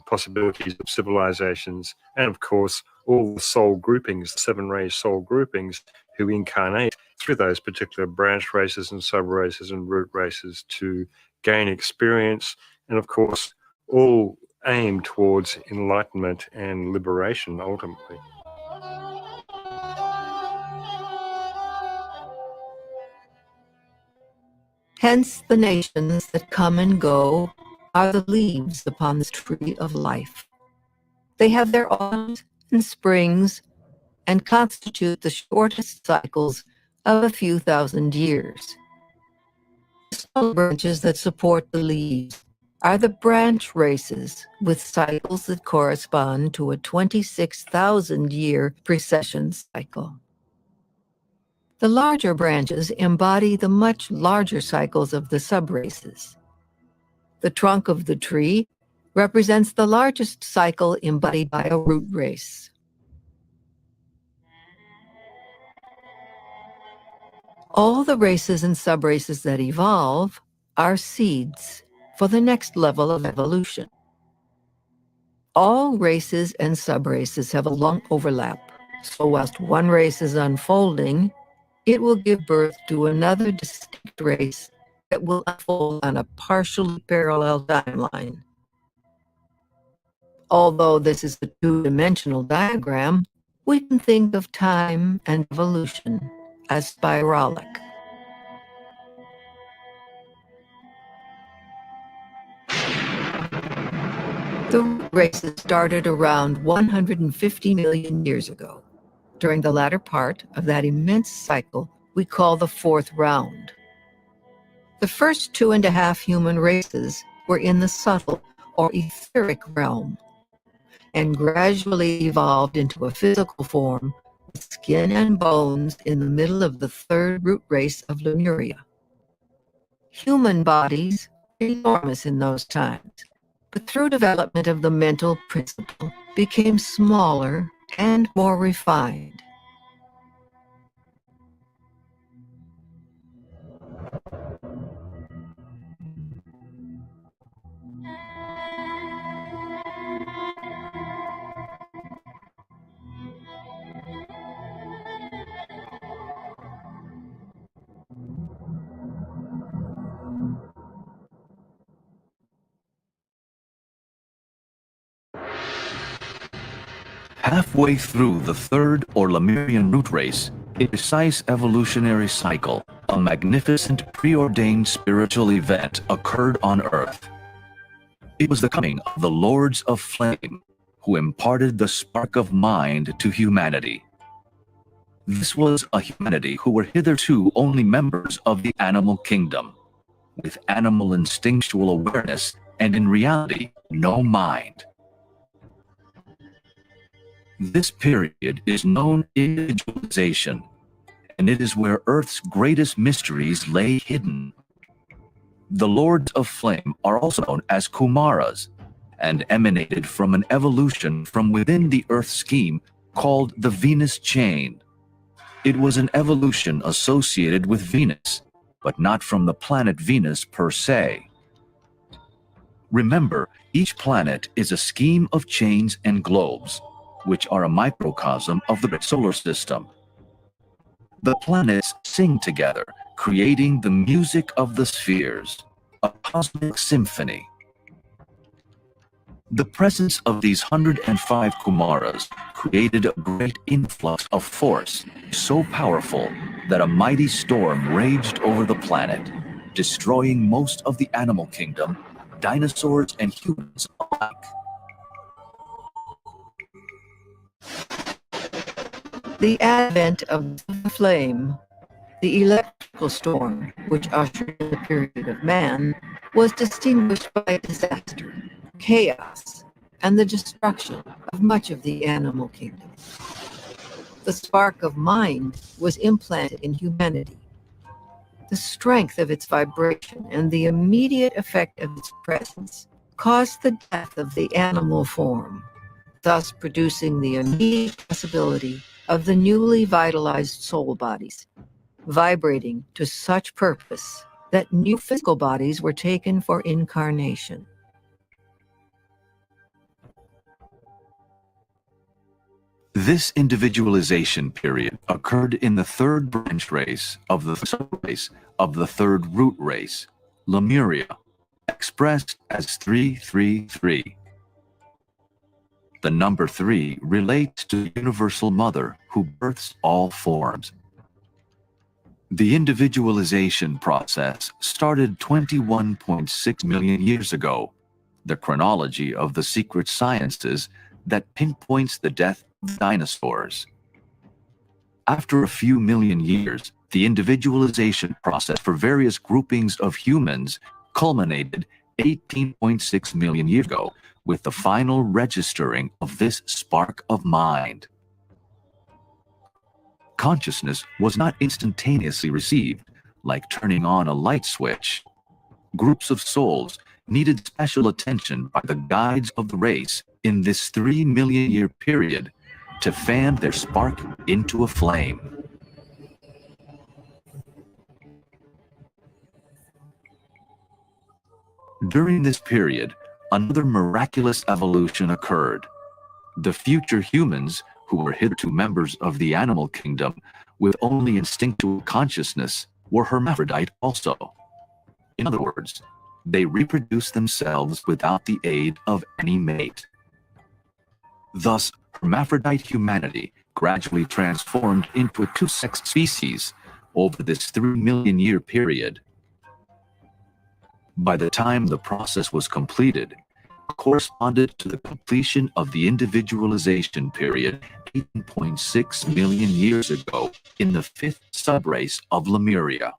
possibilities of civilizations, and of course all the soul groupings, the 7 race soul groupings, who incarnate through those particular branch races and sub-races and root races to gain experience, and of course all aim towards enlightenment and liberation ultimately. Hence, the nations that come and go are the leaves upon this tree of life. They have their autumns and springs and constitute the shortest cycles of a few thousand years. The small branches that support the leaves are the branch races with cycles that correspond to a 26,000-year precession cycle. The larger branches embody the much larger cycles of the subraces. The trunk of the tree represents the largest cycle embodied by a root race. All the races and subraces that evolve are seeds for the next level of evolution. All races and subraces have a long overlap, so whilst one race is unfolding, it will give birth to another distinct race that will unfold on a partially parallel timeline. Although this is a two-dimensional diagram, we can think of time and evolution as spiralic. The root races started around 150 million years ago, during the latter part of that immense cycle we call the 4th round. The first 2.5 human races were in the subtle or etheric realm, and gradually evolved into a physical form with skin and bones in the middle of the 3rd root race of Lemuria. Human bodies were enormous in those times, but through development of the mental principle, became smaller and more refined. Halfway through the 3rd or Lemurian root race, a precise evolutionary cycle, a magnificent preordained spiritual event occurred on Earth. It was the coming of the Lords of Flame, who imparted the spark of mind to humanity. This was a humanity who were hitherto only members of the animal kingdom, with animal instinctual awareness and in reality no mind. This period is known as individualization, and it is where Earth's greatest mysteries lay hidden. The Lords of Flame are also known as Kumaras, and emanated from an evolution from within the Earth scheme called the Venus Chain. It was an evolution associated with Venus, but not from the planet Venus per se. Remember, each planet is a scheme of chains and globes, which are a microcosm of the solar system. The planets sing together, creating the music of the spheres, a cosmic symphony. The presence of these 105 Kumaras created a great influx of force, so powerful that a mighty storm raged over the planet, destroying most of the animal kingdom, dinosaurs and humans alike. The advent of the flame, the electrical storm, which ushered in the period of man, was distinguished by disaster, chaos, and the destruction of much of the animal kingdom. The spark of mind was implanted in humanity. The strength of its vibration and the immediate effect of its presence caused the death of the animal form, thus producing the immediate possibility of the newly vitalized soul bodies, vibrating to such purpose that new physical bodies were taken for incarnation. This individualization period occurred in the third branch race of the subrace of the third root race, Lemuria, expressed as 333. The number 3 relates to the Universal Mother who births all forms. The individualization process started 21.6 million years ago, the chronology of the secret sciences that pinpoints the death of dinosaurs. After a few million years, the individualization process for various groupings of humans culminated 18.6 million years ago with the final registering of this spark of mind. Consciousness was not instantaneously received, like turning on a light switch. Groups of souls needed special attention by the guides of the race in this 3 million year period to fan their spark into a flame. During this period, another miraculous evolution occurred. The future humans, who were hitherto members of the animal kingdom with only instinctual consciousness, were hermaphrodite also. In other words, they reproduced themselves without the aid of any mate. Thus, hermaphrodite humanity gradually transformed into a two-sex species over this 3 million year period. By the time the process was completed, it corresponded to the completion of the individualization period 18.6 million years ago in the fifth subrace of Lemuria.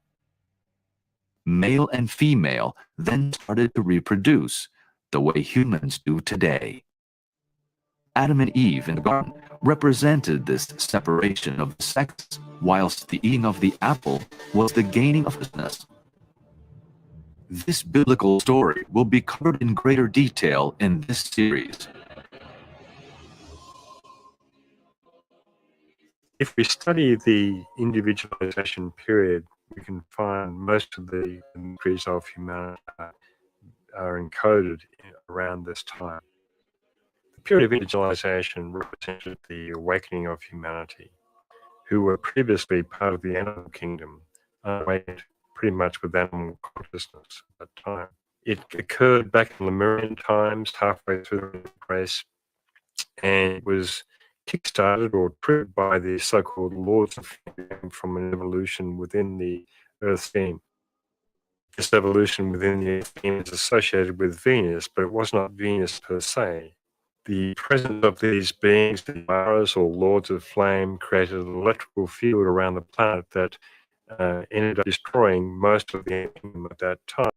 Male and female then started to reproduce the way humans do today. Adam and Eve in the garden represented this separation of the sexes, whilst the eating of the apple was the gaining of consciousness. This biblical story will be covered in greater detail in this series. If we study the individualization period, we can find most of the mysteries of humanity are encoded around this time. The period of individualization represented the awakening of humanity, who were previously part of the animal kingdom, unawakened pretty much with animal consciousness at that time. It occurred back in Lemurian times, halfway through the race, and was kick-started or triggered by the so-called laws of flame from an evolution within the Earth scheme. This evolution within the Earth scheme is associated with Venus, but it was not Venus per se. The presence of these beings, the Maras or Lords of Flame, created an electrical field around the planet that ended up destroying most of the kingdom at that time.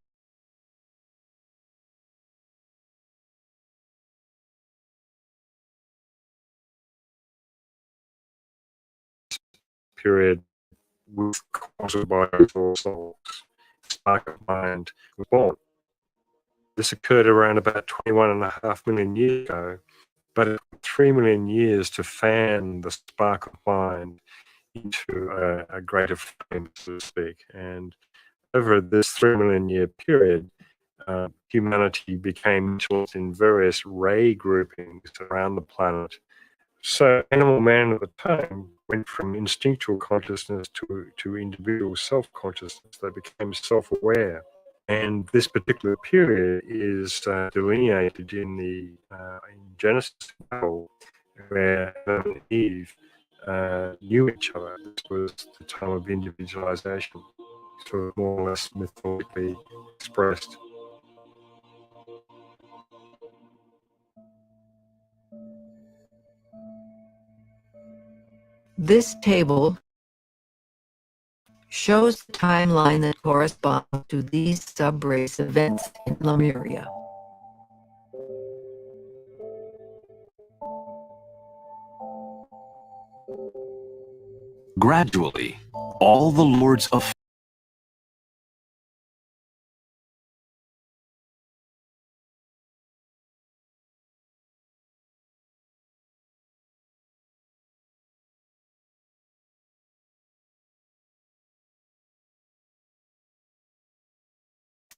Period was caused by our souls. Spark of mind was born. This occurred around about 21.5 million years ago, but it took 3 million years to fan the spark of mind into a greater flame, so to speak. And over this 3 million year period, humanity became influenced in various ray groupings around the planet. So animal man at the time went from instinctual consciousness to individual self-consciousness. They became self-aware. And this particular period is delineated in the in Genesis, where Adam and Eve knew each other. This was the time of individualization, sort of more or less mythologically expressed. This table shows the timeline that corresponds to these sub-race events in Lemuria. Gradually, all the lords of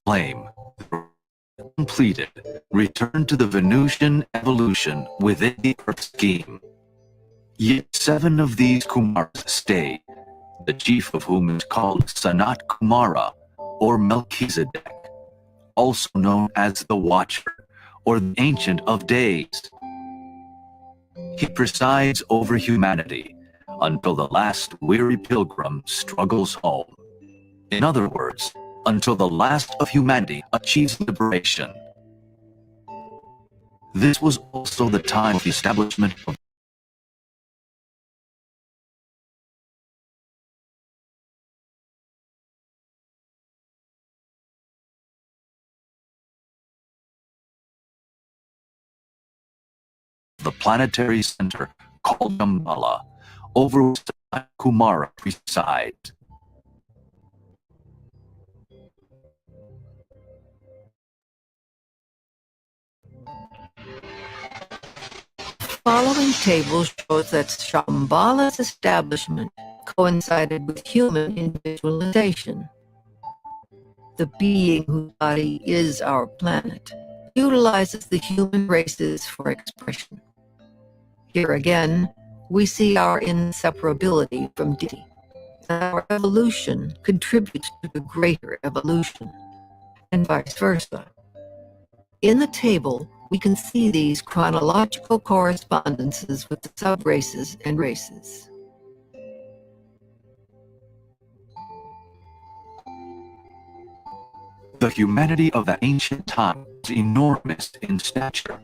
flame completed, returned to the Venusian evolution within the Earth scheme. Yet 7 of these Kumaras stay, the chief of whom is called Sanat Kumara, or Melchizedek, also known as the Watcher, or the Ancient of Days. He presides over humanity until the last weary pilgrim struggles home. In other words, until the last of humanity achieves liberation. This was also the time of the establishment of the planetary center called Shambhala, over which Kumara presides. Following table shows that Shambhala's establishment coincided with human individualization. The being whose body is our planet utilizes the human races for expression. Here again, we see our inseparability from deity. Our evolution contributes to the greater evolution, and vice versa. In the table, we can see these chronological correspondences with the sub-races and races. The humanity of the ancient time was enormous in stature,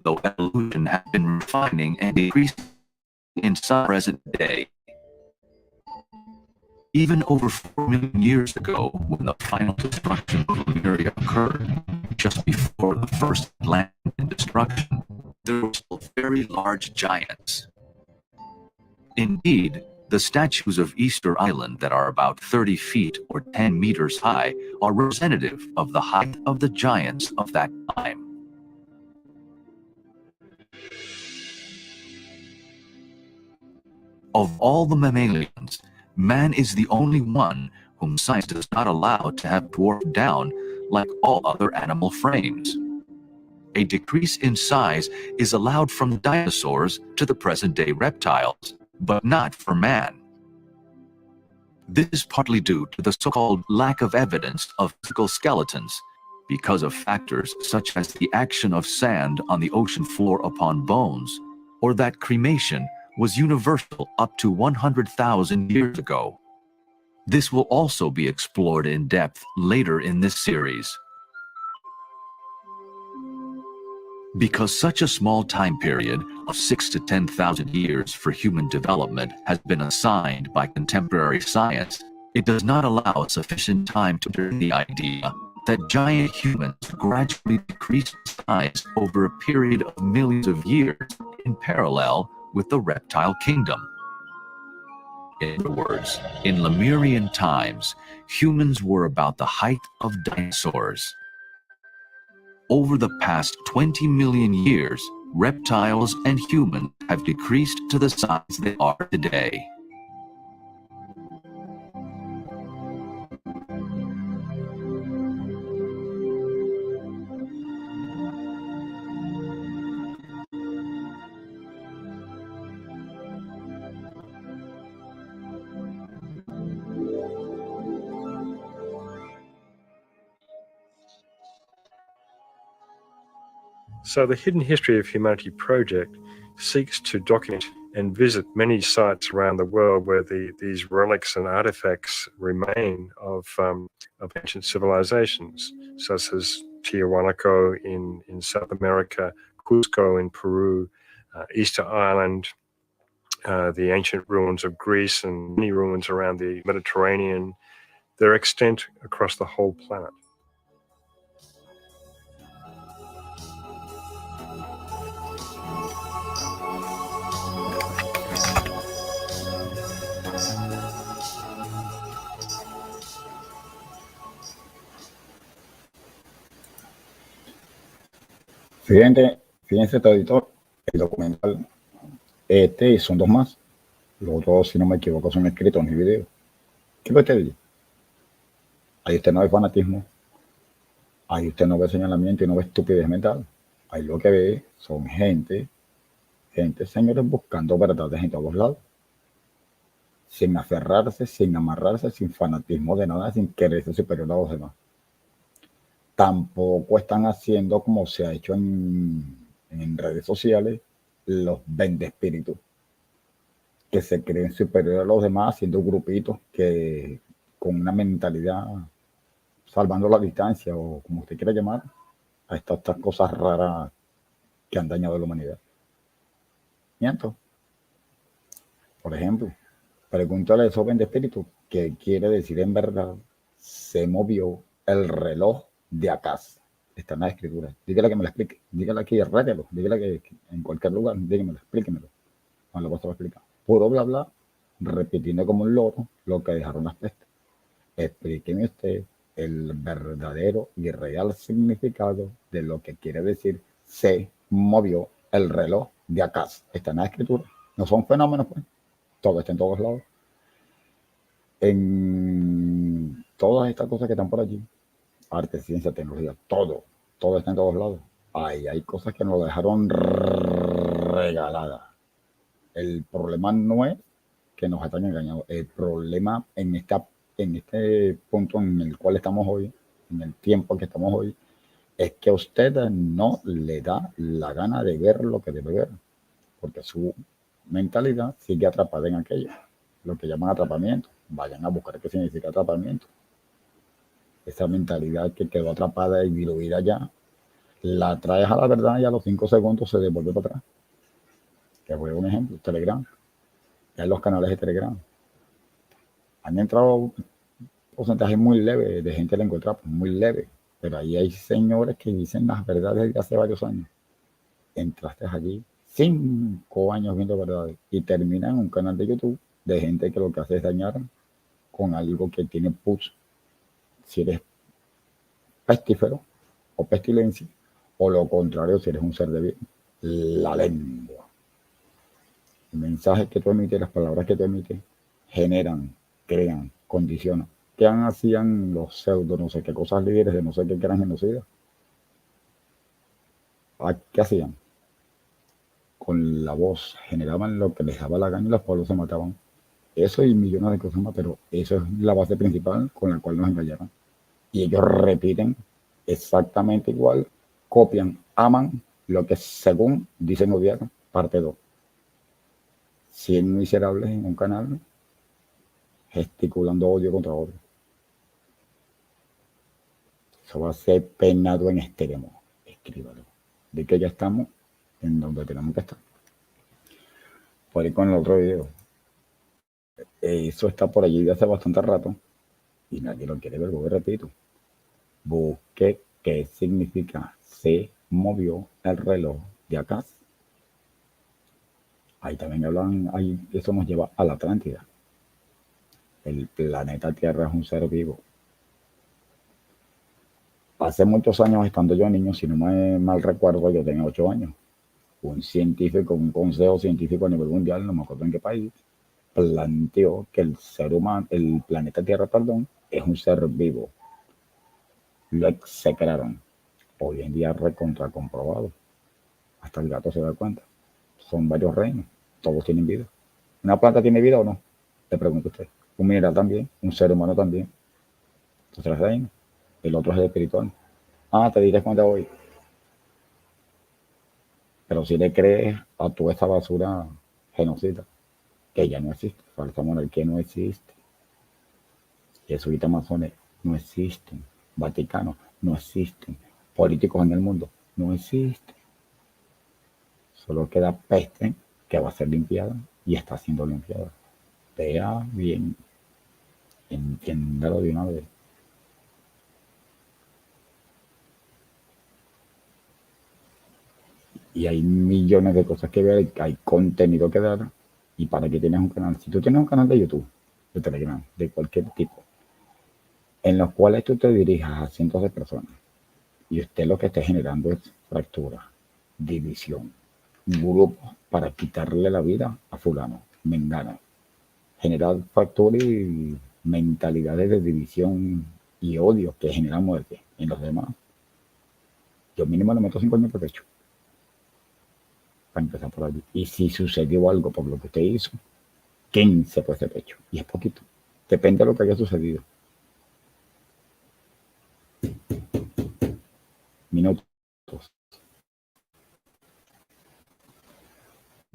though evolution has been refining and decreasing in some present day. Even over 4 million years ago, when the final destruction of Lemuria occurred, just before the first Atlantean destruction, there were still very large giants. Indeed, the statues of Easter Island that are about 30 feet or 10 meters high are representative of the height of the giants of that time. Of all the mammalians, man is the only one whom science does not allow to have dwarfed down like all other animal frames. A decrease in size is allowed from dinosaurs to the present-day reptiles, but not for man. This is partly due to the so-called lack of evidence of physical skeletons, because of factors such as the action of sand on the ocean floor upon bones, or that cremation was universal up to 100,000 years ago. This will also be explored in depth later in this series. Because such a small time period of 6,000 to 10,000 years for human development has been assigned by contemporary science, it does not allow sufficient time to turn the idea that giant humans gradually decrease in size over a period of millions of years in parallel with the reptile kingdom. In other words, in Lemurian times, humans were about the height of dinosaurs. Over the past 20 million years, reptiles and humans have decreased to the size they are today. So the Hidden History of Humanity project seeks to document and visit many sites around the world where these relics and artifacts remain of ancient civilizations, such as Tiahuanaco in South America, Cusco in Peru, Easter Island, the ancient ruins of Greece, and many ruins around the Mediterranean. They're extant across the whole planet. Fíjense, editor, el documental, y son dos más. Los otros, si no me equivoco, son escritos y videos. ¿Qué puede usted decir? Ahí usted no ve fanatismo, ahí usted no ve señalamiento y no ve estupidez mental. Ahí lo que ve son gente, señores, buscando verdades en todos lados, sin aferrarse, sin amarrarse, sin fanatismo de nada, sin quererse superior a los demás. Tampoco están haciendo como se ha hecho en redes sociales los vendespíritus, que se creen superiores a los demás, haciendo grupitos que con una mentalidad salvando la distancia, o como usted quiera llamar, a estas cosas raras que han dañado a la humanidad. ¿Miento? Por ejemplo, pregúntale a esos vendespíritus qué quiere decir en verdad se movió el reloj de Acaz. Está en la escritura. Dígale que me lo explique. Dígale aquí, régalo. Dígale que en cualquier lugar, dígamelo, explíquemelo. No lo puedo explicar. Puro bla bla, repitiendo como un loro lo que dejaron las pestes. Explíqueme usted el verdadero y real significado de lo que quiere decir se movió el reloj de Acaz. Está en la escritura. No son fenómenos, pues. Todo está en todos lados. En todas estas cosas que están por allí, arte, ciencia, tecnología, todo está en todos lados. Ahí hay cosas que nos dejaron regaladas. El problema no es que nos están engañando. El problema en este punto en el cual estamos hoy, en el tiempo que estamos hoy, es que a usted no le da la gana de ver lo que debe ver, porque su mentalidad sigue atrapada en aquello, lo que llaman atrapamiento. Vayan a buscar qué significa atrapamiento. Esa mentalidad que quedó atrapada y diluida ya, la traes a la verdad y a los 5 segundos se devuelve para atrás. Que voy a un ejemplo, Telegram. Ya en los canales de Telegram han entrado porcentajes muy leves de gente, la encuentra muy leve, pero ahí hay señores que dicen las verdades de hace varios años. Entraste allí 5 años viendo verdades y terminan en un canal de YouTube de gente que lo que hace es dañar con algo que tiene push. Si eres pestífero o pestilencia, o lo contrario, si eres un ser de bien, la lengua. El mensaje que tú emites, las palabras que tú emites, generan, crean, condicionan. ¿Qué hacían los pseudo, no sé qué cosas líderes de no sé qué que eran genocidas? ¿Qué hacían? Con la voz generaban lo que les daba la gana y los pueblos se mataban. Eso y millones de cosas más, pero eso es la base principal con la cual nos engañaron. Y ellos repiten exactamente igual, copian, aman lo que según dicen odiar, parte 2. 100 miserables en un canal gesticulando odio contra otro. Eso va a ser penado en extremo. Escríbalo. De que ya estamos en donde tenemos que estar. Por ahí con el otro video. Eso está por allí de hace bastante rato y nadie lo quiere ver. Porque repito, busque qué significa se movió el reloj de acá. Ahí también hablan, ahí eso nos lleva a la Atlántida. El planeta Tierra es un ser vivo. Hace muchos años, estando yo niño, si no me mal recuerdo, yo tenía 8 años. Un científico, un consejo científico a nivel mundial, no me acuerdo en qué país, planteó que el ser humano, el planeta Tierra, perdón, es un ser vivo. Lo execraron. Hoy en día recontra comprobado. Hasta el gato se da cuenta. Son varios reinos. Todos tienen vida. ¿Una planta tiene vida o no? Le pregunto a usted. Un mineral también. Un ser humano también. Entonces, tres reinos. El otro es el espiritual. Ah, te diré cuenta hoy. Pero si le crees a toda esta basura genocida, que ya no existe, falsa monarquía no existe, jesuitas masones no existen, Vaticano no existen, políticos en el mundo no existen. Solo queda peste que va a ser limpiada y está siendo limpiada. Vea bien, entiéndalo de una vez. Y hay millones de cosas que ver, hay contenido que dar. ¿Y para qué tienes un canal? Si tú tienes un canal de YouTube, de Telegram, de cualquier tipo, en los cuales tú te dirijas a cientos de personas y usted lo que esté generando es fractura, división, grupos para quitarle la vida a fulano, mengano, generar fractura y mentalidades de división y odio que generan muerte en los demás. Yo mínimo le meto 5 años por pecho. Para empezar por allí. Y si sucedió algo por lo que usted hizo, 15 por ese pecho. Y es poquito. Depende de lo que haya sucedido. Minutos.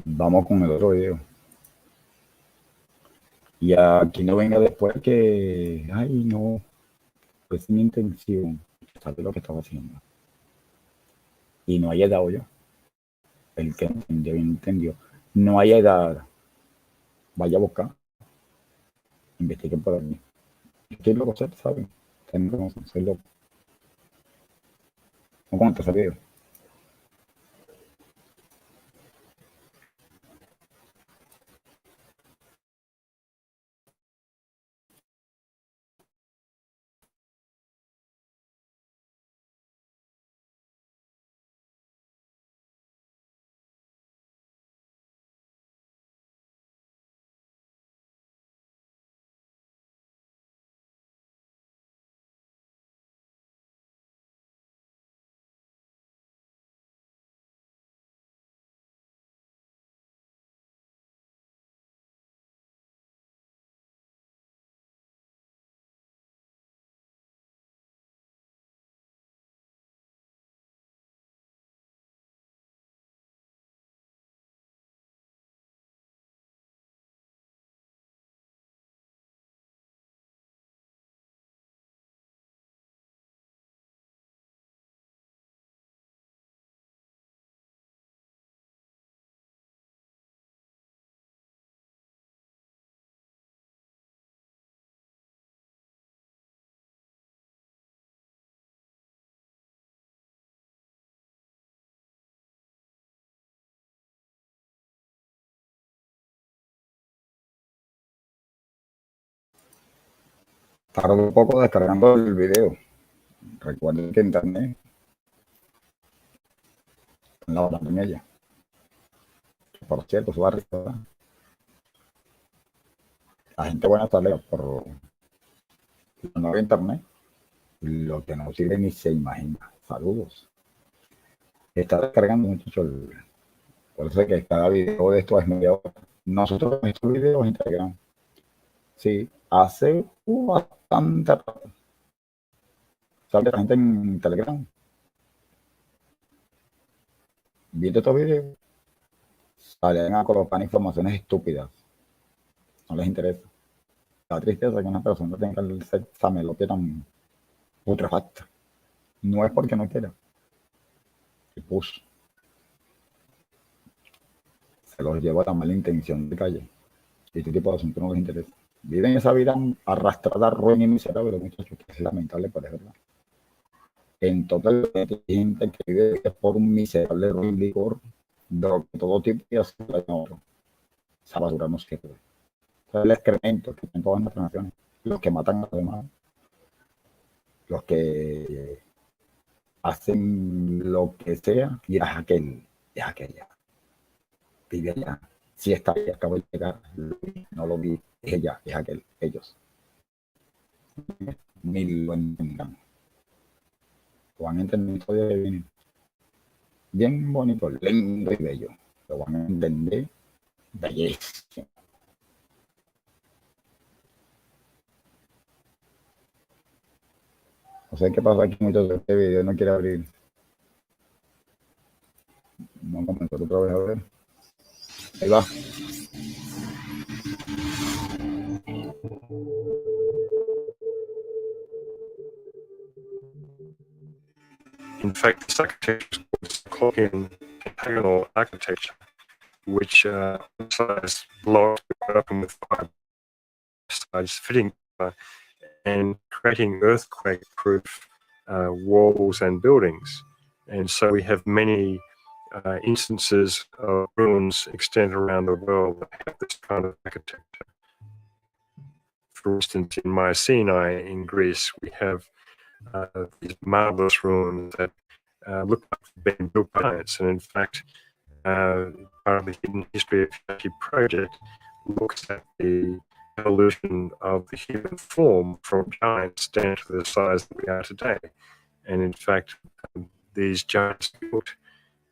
Vamos con el otro video. Y aquí no venga después que, ay, no, pues mi intención, sabe lo que estaba haciendo. Y no hay edad, yo. El que entendió, entendió. No hay edad. Vaya a buscar. Investiguen por aquí. Yo estoy loco, ustedes saben. Ustedes me conocen, soy loco. ¿Cómo te ese video? Tardo un poco descargando el video. Recuerden que internet en la otra ella. Por cierto, su barrio, ¿verdad? La gente buena sale por la nueva internet. Lo que no sirve ni se imagina. Saludos. Está descargando muchachos. Por eso es que cada video de esto es media hora. Nosotros estos videos en Telegram. Sí, hace bastante rato. Sale la gente en Telegram. Viendo estos videos. salen a colocar informaciones estúpidas. No les interesa. Da tristeza que una persona tenga el samelopio tan putrefacto. No es porque no quiera. El push se los lleva a la mala intención de calle. Y este tipo de asuntos no les interesa. Viven esa vida arrastrada, ruin y miserable, muchachos, que es lamentable, pero es verdad. En total, hay gente que vive por un miserable ruin licor, droga de todo tipo y así la otro. Esa basura no sirve. Es el excremento que tienen todas nuestras naciones. Los que matan a los demás. Los que hacen lo que sea, y es aquella. Vive allá. Si está ahí, acabo de llegar, no lo vi, es ella, es aquel, ellos. Ni lo entendan. Lo van a entender todavía que viene. Bien bonito, lindo y bello. Lo van a entender bellísimo. No sé qué pasa aquí, muchachos. Este video no quiere abrir. No comenzó otra vez a ver. Ahí va. In fact, this architecture is called Cyclopean pentagonal architecture, which size blocks open with 5 sides fitting and creating earthquake-proof walls and buildings. And so we have many instances of ruins extended around the world that have this kind of architecture. For instance, in Mycenae in Greece, we have these marvelous ruins that look like they've been built by giants. And in fact, part of the Hidden History of Humanity project looks at the evolution of the human form from giants down to the size that we are today. And in fact, these giants built,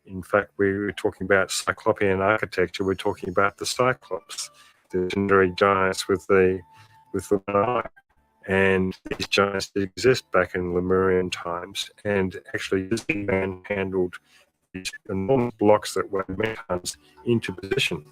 in fact, we were talking about Cyclopean architecture, we're talking about the Cyclops, the legendary giants with the one eye. And these giants did exist back in Lemurian times, and actually this man handled these enormous blocks that weighed many tons into position.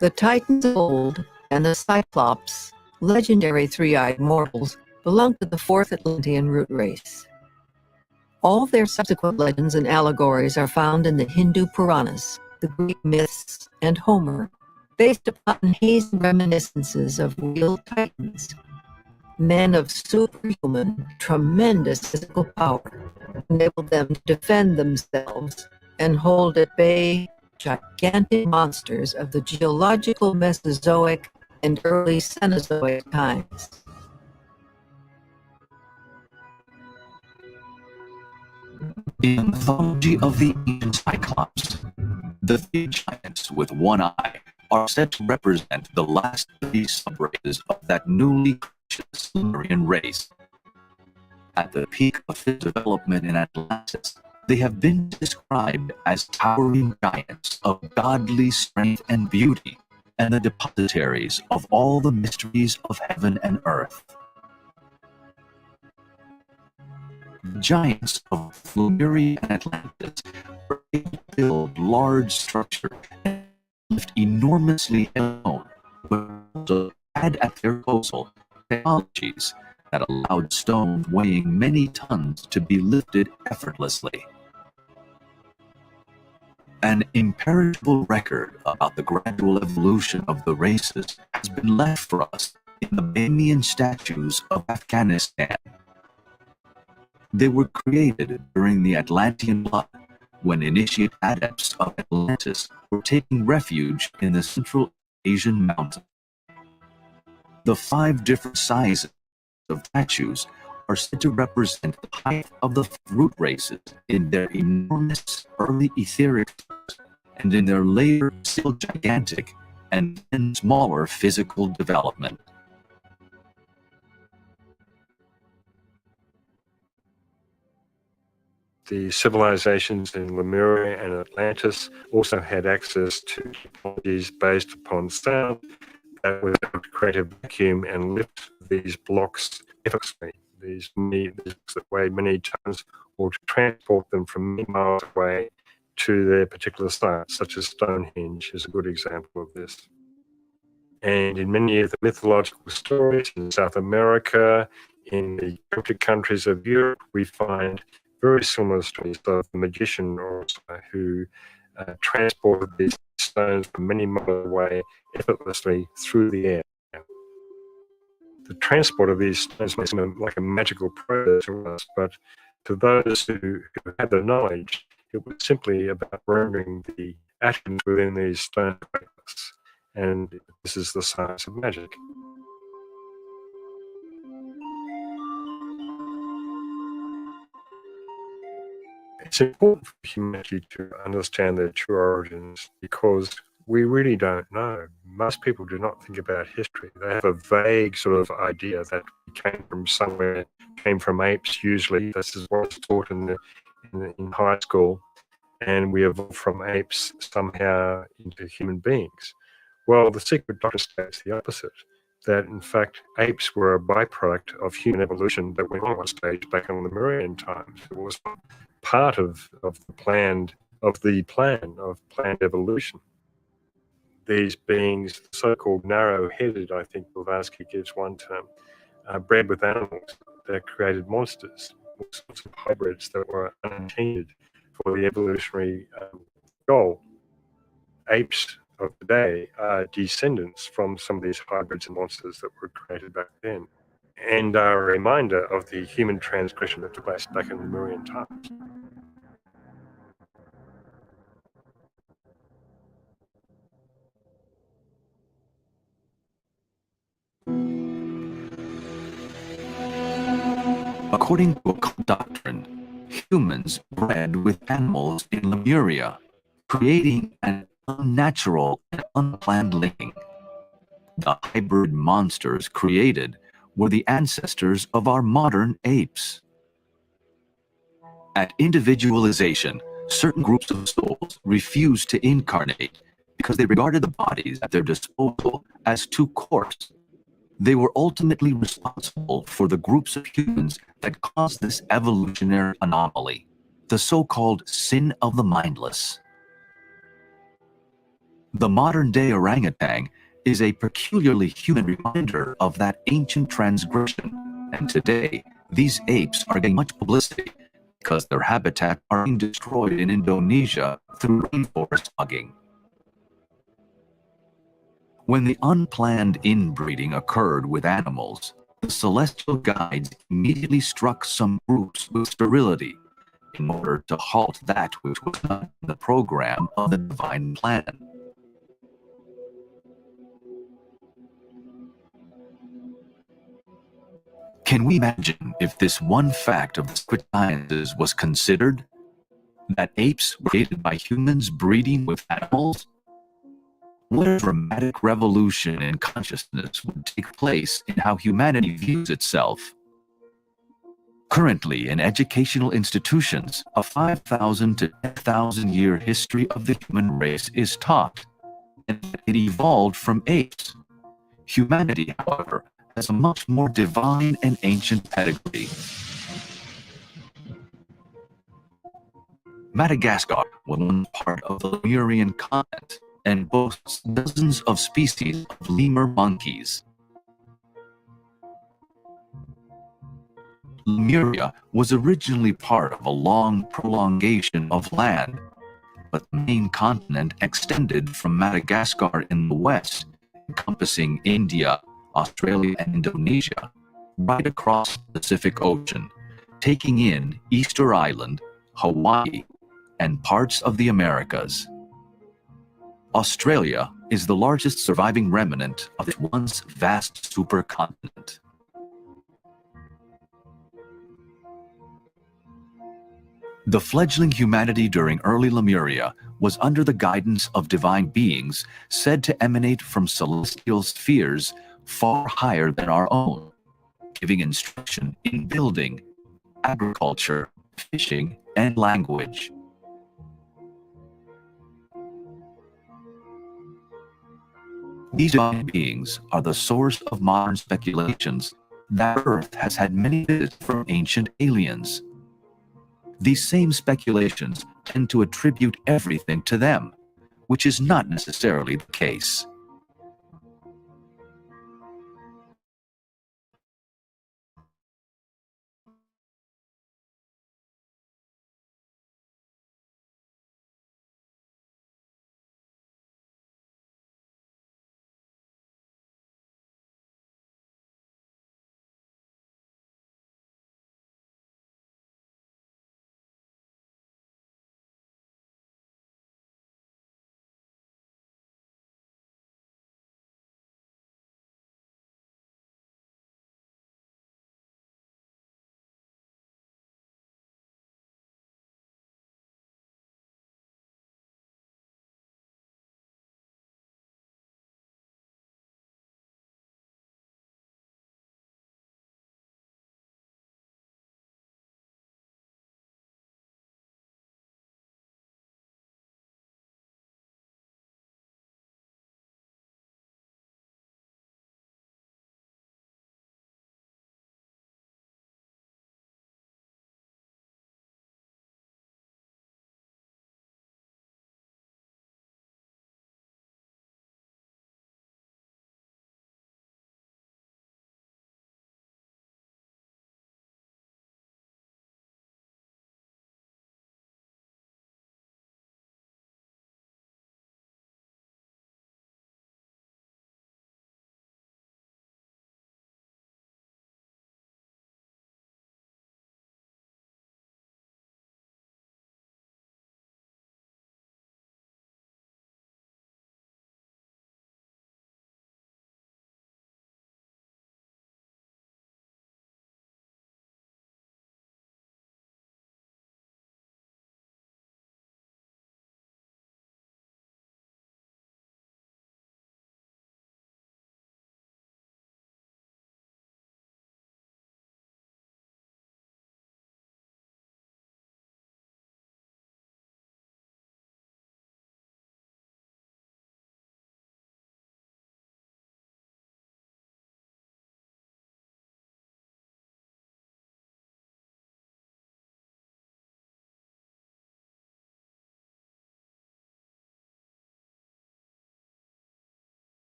The Titans of old and the Cyclops, legendary three-eyed mortals, belong to the fourth Atlantean root race. All their subsequent legends and allegories are found in the Hindu Puranas, the Greek myths, and Homer, based upon hazy reminiscences of real Titans. Men of superhuman, tremendous physical power enabled them to defend themselves and hold at bay gigantic monsters of the geological Mesozoic and early Cenozoic times. In the mythology of the ancient Cyclops, the three giants with one eye are said to represent the last three subraces of that newly conscious Lemurian race. At the peak of their development in Atlantis, they have been described as towering giants of godly strength and beauty, and the depositaries of all the mysteries of heaven and earth. The giants of Lemuria and Atlantis were able to build large structures and lift enormously alone, but also had at their disposal technologies that allowed stone weighing many tons to be lifted effortlessly. An imperishable record about the gradual evolution of the races has been left for us in the Bamiyan statues of Afghanistan. They were created during the Atlantean flood, when initiate adepts of Atlantis were taking refuge in the Central Asian mountains. The 5 different sizes of statues are said to represent the height of the root races in their enormous early etheric and in their later still gigantic and then smaller physical development. the civilizations in Lemuria and Atlantis also had access to technologies based upon sound that was able to create a vacuum and lift these blocks effortlessly. These blocks that weighed many tons, or to transport them from many miles away to their particular site, such as Stonehenge is a good example of this. And in many of the mythological stories in South America, in the Celtic countries of Europe, we find very similar stories of the magician who transported these stones from many miles away effortlessly through the air. The transport of these stones may seem like a magical process to us, but to those who had the knowledge, it was simply about rendering the atoms within these stones weightless. And this is the science of magic. It's important for humanity to understand their true origins because we really don't know. Most people do not think about history. They have a vague sort of idea that we came from somewhere, came from apes usually. This is what's taught in high school. And we evolved from apes somehow into human beings. Well, the secret doctrine states the opposite, that in fact apes were a byproduct of human evolution that went on one stage back in the Lemurian times. It was part of the plan of planned evolution. These beings, so-called narrow-headed, I think Blavatsky gives one term, bred with animals that created monsters, all sorts of hybrids that were unintended for the evolutionary goal. Apes of today are descendants from some of these hybrids and monsters that were created back then, and are a reminder of the human transgression that took place back in Lemurian times. According to occult doctrine, humans bred with animals in Lemuria, creating an unnatural and unplanned linking. The hybrid monsters created were the ancestors of our modern apes. At individualization, certain groups of souls refused to incarnate because they regarded the bodies at their disposal as too coarse. They were ultimately responsible for the groups of humans that caused this evolutionary anomaly, the so-called sin of the mindless. The modern-day orangutan is a peculiarly human reminder of that ancient transgression, and today these apes are getting much publicity because their habitat are being destroyed in Indonesia through rainforest logging. When the unplanned inbreeding occurred with animals, the celestial guides immediately struck some groups with sterility in order to halt that which was not in the program of the divine plan. Can we imagine if this one fact of the secret sciences was considered? That apes were created by humans breeding with animals? What a dramatic revolution in consciousness would take place in how humanity views itself. Currently, in educational institutions, a 5,000 to 10,000 year history of the human race is taught, and it evolved from apes. Humanity, however, has a much more divine and ancient pedigree. Madagascar was once part of the Lemurian continent and boasts dozens of species of lemur monkeys. Lemuria was originally part of a long prolongation of land, but the main continent extended from Madagascar in the west, encompassing India, Australia, and Indonesia, right across the Pacific Ocean, taking in Easter Island, Hawaii, and parts of the Americas. Australia is the largest surviving remnant of this once vast supercontinent. The fledgling humanity during early Lemuria was under the guidance of divine beings said to emanate from celestial spheres far higher than our own, giving instruction in building, agriculture, fishing, and language. These divine beings are the source of modern speculations that Earth has had many visits from ancient aliens. These same speculations tend to attribute everything to them, which is not necessarily the case.